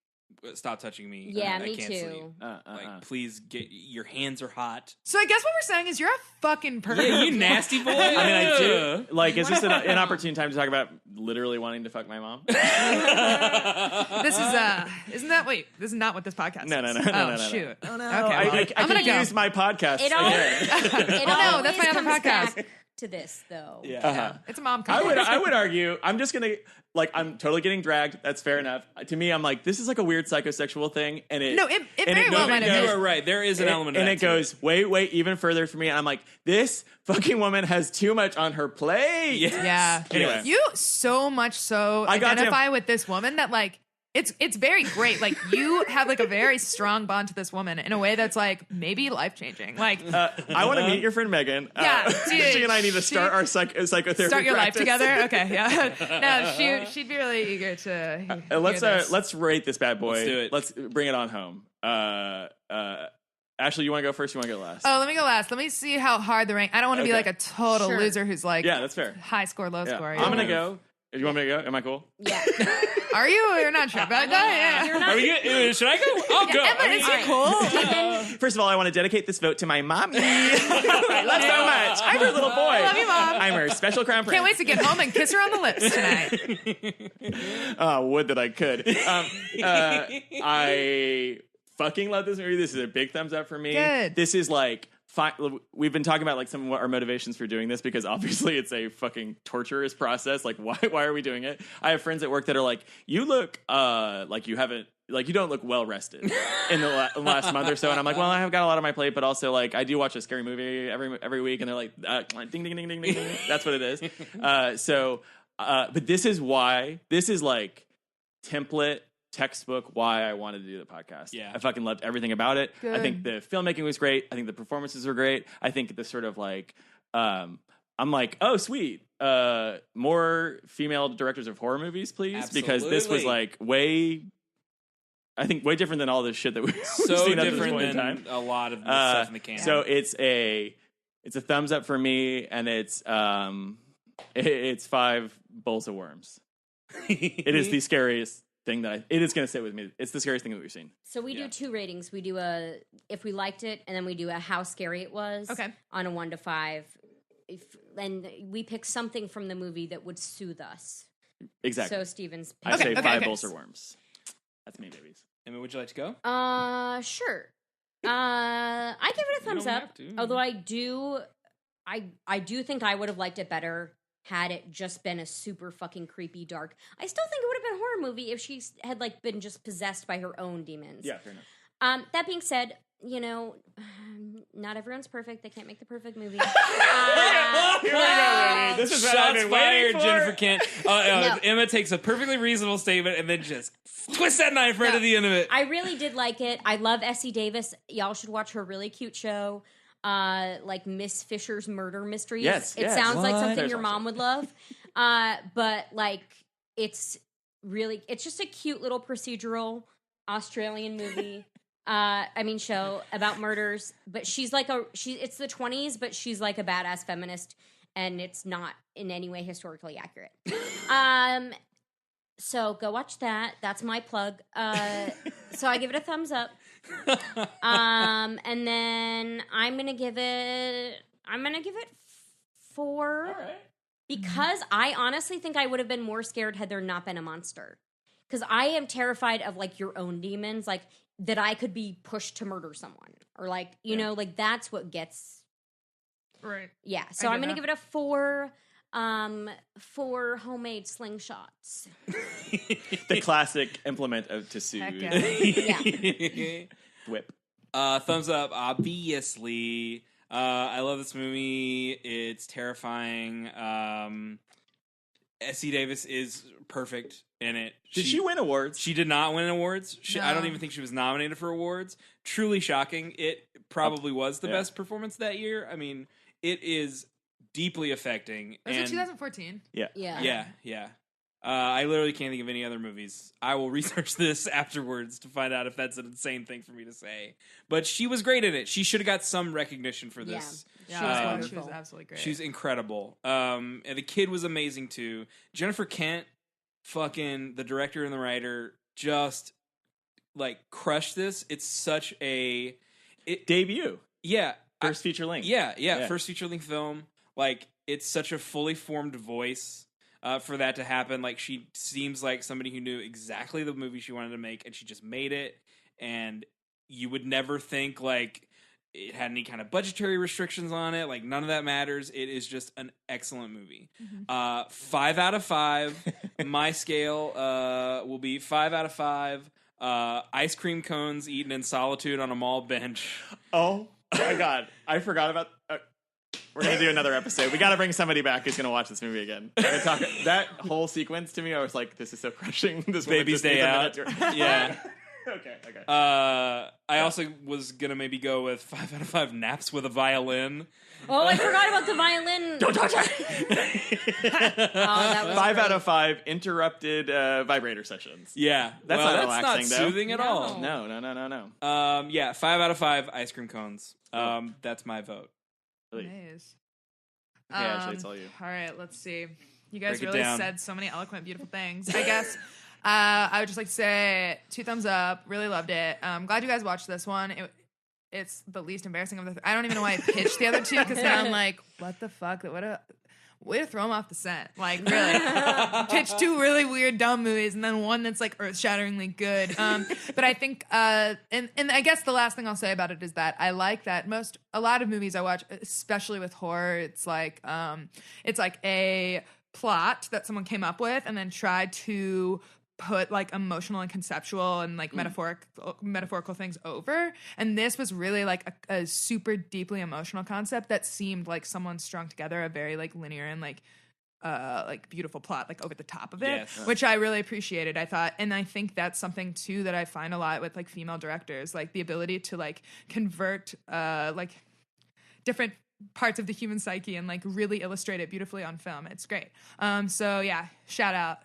Stop touching me. Yeah, I me can't too. sleep. Like, please get your hands are hot. So I guess what we're saying is you're a fucking pervert. Yeah, you nasty boy. I mean, I do. Like, is this an inopportune time to talk about literally wanting to fuck my mom? This is isn't that wait? This is not what this podcast No, is. no, no, no, Oh no, no. shoot. Oh, no. Okay, I well, could I'm gonna go. use my podcast It all- again. It no, always that's my other comes podcast. back to this though. Yeah, Uh-huh. it's a mom. I would argue. I'm just gonna like. I'm totally getting dragged. That's fair enough. To me, I'm like, this is like a weird psychosexual thing, and it. No, it and very well might have You been. are right. There is an element of and that it to goes way even further for me. And I'm like, this fucking woman has too much on her plate. Yeah. Anyway. You so much so I got identify with this woman that like it's very great. Like you have like a very strong bond to this woman in a way that's like maybe life changing. Like I want to meet your friend Megan. Yeah, dude, she and I need to start our psychotherapy. start your life practice. together. Okay, yeah. No, she'd be really eager to. Hear this. Let's rate this bad boy. Let's do it. Let's bring it on home. Ashley, you want to go first? You want to go last? Oh, let me go last. Let me see how hard the rank. I don't want to be Okay. like a total Sure. loser who's like Yeah, that's fair. high score, low Yeah. score. I'm gonna go. If you want me to go, am I cool? Yeah. Are you? Or you're not sure about that? You're Yeah. not- Are we good? Should I go? I'll go. Emma, I mean, is he cool? Stephen, First of all, I want to dedicate this vote to my mommy. I love so much. I'm her little boy. Love you, Mom. I'm her special crown prince. Can't wait to get home and kiss her on the lips tonight. Oh, would that I could. I fucking love this movie. This is a big thumbs up for me. Good. This is like we've been talking about like some of what our motivations for doing this, because obviously it's a fucking torturous process. Like why are we doing it? I have friends at work that are like, you look like you haven't. Like, you don't look well rested in the last month or so. And I'm like, well, I have got a lot on my plate, but also, like, I do watch a scary movie every week. And they're like, ding, ding, ding, ding, ding, ding. That's what it is. But this is why, this is like template, textbook, why I wanted to do the podcast. Yeah. I fucking loved everything about it. I Good. think the filmmaking was great. I think the performances were great. I think the sort of like, I'm like, oh, sweet. More female directors of horror movies, please. Because this was like way different than all this shit that we've So seen at this different point in than time. a lot of the stuff in the canon. So it's a thumbs up for me, and it's 5 bowls of worms. It is the scariest thing it is going to sit with me. It's the scariest thing that we've seen. So we do 2 ratings. We do if we liked it, and then we do a how scary it was. Okay. On a 1 to 5, and we pick something from the movie that would soothe us. Exactly. So Steven's. I say 5 bowls of worms. That's me, babies. Emma, would you like to go? Sure. I give it a thumbs don't up. have to. Although I do think I would have liked it better had it just been a super fucking creepy dark. I still think it would have been a horror movie if she had like been just possessed by her own demons. Yeah, fair enough. That being said, not everyone's perfect. They can't make the perfect movie. Here we go, baby. This is what I've Shots been fired, waiting for. Jennifer Kent. Emma takes a perfectly reasonable statement and then just twists that knife right at the end of it. I really did like it. I love Essie Davis. Y'all should watch her really cute show, like Miss Fisher's Murder Mysteries. Yes, it yes. sounds like What? something There's your mom would love. But like, it's just a cute little procedural Australian movie. Show about murders, but it's the 20s, but she's like a badass feminist, and it's not in any way historically accurate. So go watch that. That's my plug. So I give it a thumbs up. And then I'm gonna give it 4. All right. Because I honestly think I would have been more scared had there not been a monster. Because I am terrified of like your own demons, like that I could be pushed to murder someone, or like like that's what gets Right. Yeah. So I I'm get gonna that. give it a 4. 4 homemade slingshots. The classic implement to soothe. Heck yeah. Yeah. Whip. Thumbs up, obviously. I love this movie. It's terrifying. Essie Davis is perfect in it. Did she win awards? She did not win awards. I don't No. even think she was nominated for awards. Truly shocking. It probably was the Yeah. best performance that year. I mean, it is deeply affecting. Was and it 2014? Yeah. Yeah. I literally can't think of any other movies. I will research this afterwards to find out if that's an insane thing for me to say. But she was great in it. She should have got some recognition for this. She Yeah, was she wonderful. was absolutely great. She's incredible. And the kid was amazing too. Jennifer Kent, fucking the director and the writer, just like crushed this. It's such a Debut. yeah. First feature length. Yeah. First feature length film. Like, it's such a fully formed voice for that to happen. Like, she seems like somebody who knew exactly the movie she wanted to make, and she just made it. And you would never think, like, it had any kind of budgetary restrictions on it. Like, none of that matters. It is just an excellent movie. 5 out of 5. My scale will be 5 out of 5. Ice cream cones eaten in solitude on a mall bench. Oh my god. I forgot about... we're going to do another episode. We got to bring somebody back who's going to watch this movie again. That whole sequence to me, I was like, this is so crushing. This woman Baby's just needs Day a Out. minute to- Yeah. Okay. I also was gonna maybe go with 5 out of 5 naps with a violin. Oh, I forgot about the violin. Don't touch it! That was 5 out great. of 5 interrupted vibrator sessions. Yeah, That's well, not that's relaxing, not though. soothing at No. all. No. Yeah, 5 out of 5 ice cream cones. That's my vote. Really. Nice. Okay, Ashley, it's all you. All right, let's see. You guys Break it really down. said so many eloquent, beautiful things. I guess I would just like to say 2 thumbs up. Really loved it. Glad you guys watched this one. It's the least embarrassing of the. I don't even know why I pitched the other 2 because now I'm like, what the fuck? What a way to throw them off the scent. Like, really, pitch 2 really weird, dumb movies, and then one that's like earth-shatteringly good. But I think, and I guess the last thing I'll say about it is that I like that a lot of movies I watch, especially with horror, it's like a plot that someone came up with and then tried to put like emotional and conceptual and like metaphorical things over, and this was really like a super deeply emotional concept that seemed like someone strung together a very like linear and like beautiful plot like over the top of it. Yes. Which I really appreciated. I thought, and I think that's something too that I find a lot with like female directors, like the ability to like convert like different parts of the human psyche and like really illustrate it beautifully on film. It's great. So yeah, shout out.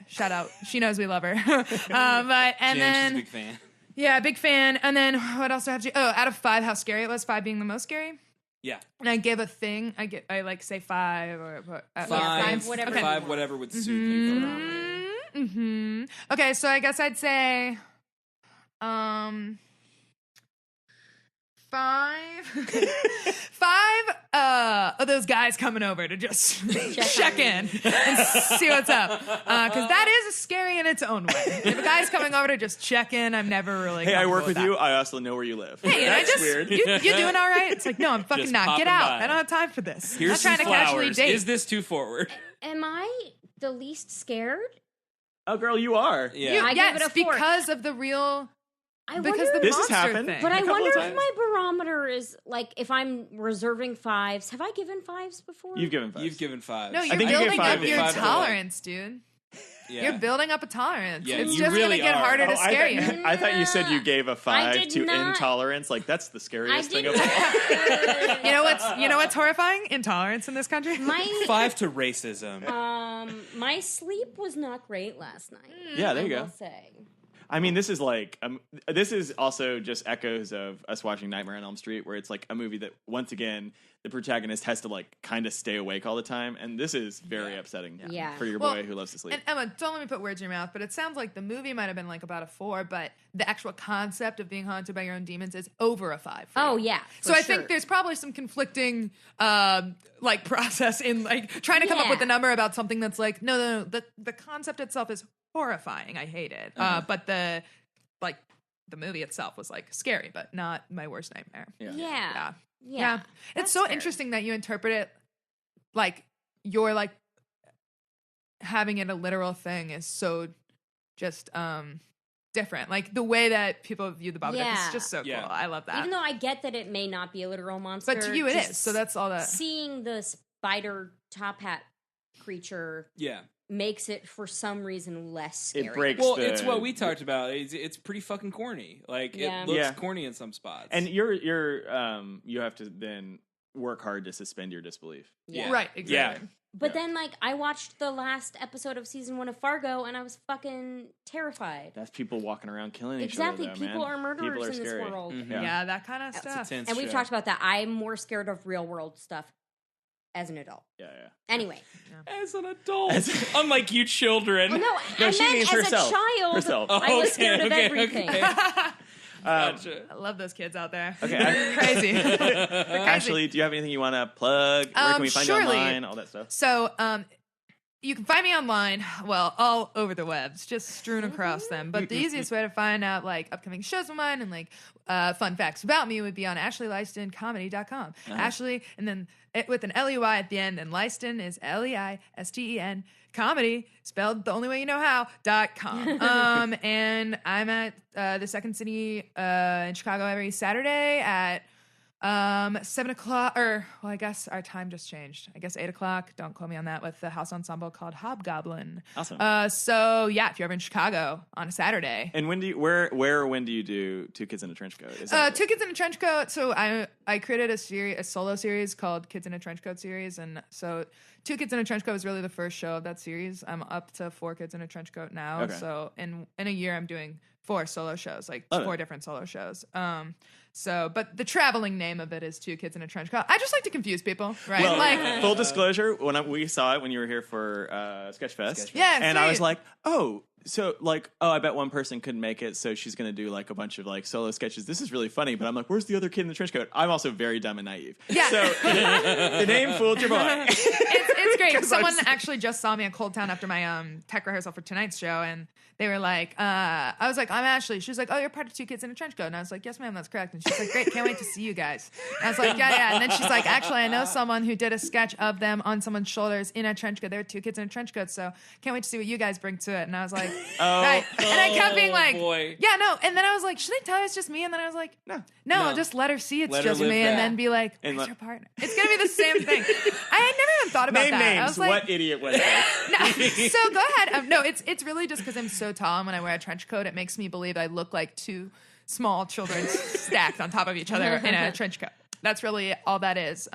She knows we love her. But and Jen, then she's a big fan. yeah, big fan. And then what else do I have to? Oh, out of 5, how scary it was. 5 being the most scary. Yeah. And I give a thing. I like say 5 or Five, whatever Okay. you want. whatever would suit you. Mm-hmm. Okay, so I guess I'd say 5 of those guys coming over to just check in and see what's up, because that is scary in its own way. If a guy's coming over to just check in, I'm never really Hey, I work with that. you. I also know where you live. Hey, and That's weird. you doing all right? It's like, no, I'm fucking Just not. Get popping out. by. I don't have time for this. Here's I'm some not trying to casually flowers. date. Is this too forward? Am I the least scared? Oh, girl, you are. Yeah. I give yes, it a 4. because of the real. I Because wonder, the This has monster happened. thing. but a I couple wonder of if times. my barometer is like if I'm reserving 5s. Have I given 5s before? You've given 5. You've given 5. No, you're think you gave building 5 up to your 5 to 1. tolerance, dude. Yeah. You're building up a tolerance. Yeah, it's you just really gonna get are. harder to Oh, scare you. I thought you said you gave a 5 did to not. intolerance. Like that's the I scariest thing did of all. not. You know what's horrifying? Intolerance in this country. My 5 to racism. my sleep was not great last night. Yeah, there you I go. will say. I mean, this is like this is also just echoes of us watching Nightmare on Elm Street, where it's like a movie that once again the protagonist has to like kind of stay awake all the time, and this is very upsetting Yeah. for your Well, boy who loves to sleep. And Emma, don't let me put words in your mouth, but it sounds like the movie might have been like about a 4, but the actual concept of being haunted by your own demons is over a 5. for Oh you. yeah. So for I think sure. there's probably some conflicting like process in like trying to come up with a Yeah. number about something that's like no, the concept itself is horrifying. I hate it. But the movie itself was like scary, but not my worst nightmare. Yeah. Yeah. It's That's so fair. interesting that you interpret it like you're like having it a literal thing is so just different. Like the way that people view the Babadook Yeah. is just so Yeah. cool. I love that. Even though I get that it may not be a literal monster, but to you it just is. So that's all that. seeing the spider top hat creature Yeah. makes it for some reason less scary. It breaks. Well, the- it's what we talked about. It's pretty fucking corny. Like Yeah. it looks Yeah. corny in some spots. And you have to then work hard to suspend your disbelief. Yeah. Right, exactly. But then, like, I watched the last episode of season 1 of Fargo, and I was fucking terrified. That's people walking around killing Exactly, each other. Though, people man. are murderers People are in this scary. world. Mhm. Yeah, that kind of It's a stuff. Tense And we've show. talked about that. I'm more scared of real world stuff as an adult. Yeah. Anyway, as an adult, unlike you children. well, no, No, I she meant means as herself. a child, Herself. I was Okay, scared of okay, everything. okay. Gotcha. I love those kids out there. Okay. They're crazy. They're crazy. Ashley, do you have anything you want to plug? Where can we find you surely. online? All that stuff. So, you can find me online, well, all over the webs, just strewn across them. But the easiest way to find out, like, upcoming shows of mine and, like, fun facts about me would be on AshleyLeistenComedy.com. Ashley, and then with an L-E-Y at the end, and Leisten is Leisten, comedy, spelled the only way you know how, .com. And I'm at the Second City in Chicago every Saturday at 7 o'clock, or, well, I guess our time just changed. I guess 8 o'clock. Don't quote me on that, with the house ensemble called Hobgoblin. Awesome. So, yeah, if you're ever in Chicago on a Saturday. And when do you, where or when do you do Two Kids in a Trench Coat? Is that Two Kids in a Trench Coat. So I created a solo series called Kids in a Trench Coat series. And so Two Kids in a Trench Coat was really the first show of that series. I'm up to 4 Kids in a Trench Coat now. Okay. So in a year, I'm doing 4 solo shows, like Love 4 it. different solo shows. But the traveling name of it is Two Kids in a Trench Coat. I just like to confuse people, right? Well, like, full disclosure, we saw it when you were here for Sketchfest. Yeah, and I was sweet. like, I bet one person couldn't make it, so she's going to do like a bunch of like solo sketches. This is really funny, but I'm like, where's the other kid in the trench coat? I'm also very dumb and naive. Yeah. So the name fooled your boy. it's great. 'Cause Someone I'm- actually just saw me at Cold Town after my tech rehearsal for tonight's show, and they were like, I was like, I'm Ashley. She was like, oh, you're part of Two Kids in a Trench Coat. And I was like, yes, ma'am, that's correct. And she's like, great, can't wait to see you guys. And I was like, yeah. And then she's like, actually, I know someone who did a sketch of them on someone's shoulders in a trench coat. There were 2 kids in a trench coat, so can't wait to see what you guys bring to it. And I was like, right. And I kept being like, boy. yeah, no. And then I was like, should I tell her it's just me? And then I was like, no, just let her see it's Let her just live me, that. and then be like, And where's let- your partner? It's gonna be the same thing. I had never even thought about Name that. I names. was like, What idiot was that? no, so go ahead. No, it's really just because I'm so tall, and when I wear a trench coat, it makes me believe I look like 2 small children stacked on top of each other in a trench coat. That's really all that is.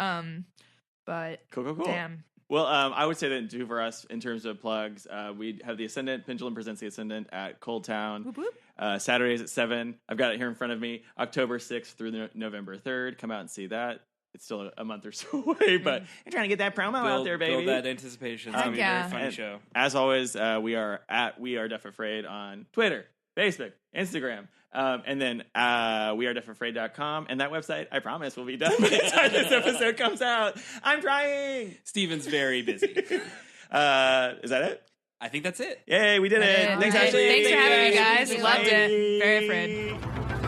But Cool. damn. Well, I would say that do for us in terms of plugs, we have the Ascendant. Pendulum presents the Ascendant at Cold Town. Whoop, whoop. Saturdays at 7. I've got it here in front of me. October 6th through November 3rd. Come out and see that. It's still a month or so away, but I'm trying to get that promo out there, baby. Build that anticipation. It's going to be a very funny show. As always, we are at We Are Deaf Afraid on Twitter, Facebook, Instagram. And then wearedeafafraid.com. And that website, I promise, will be done by the time this episode comes out. I'm trying. Steven's very busy. Is that it? I think that's it. Yay, we did it. Thanks, Ashley. Thanks for having me, guys. Bye. Loved it. Very afraid.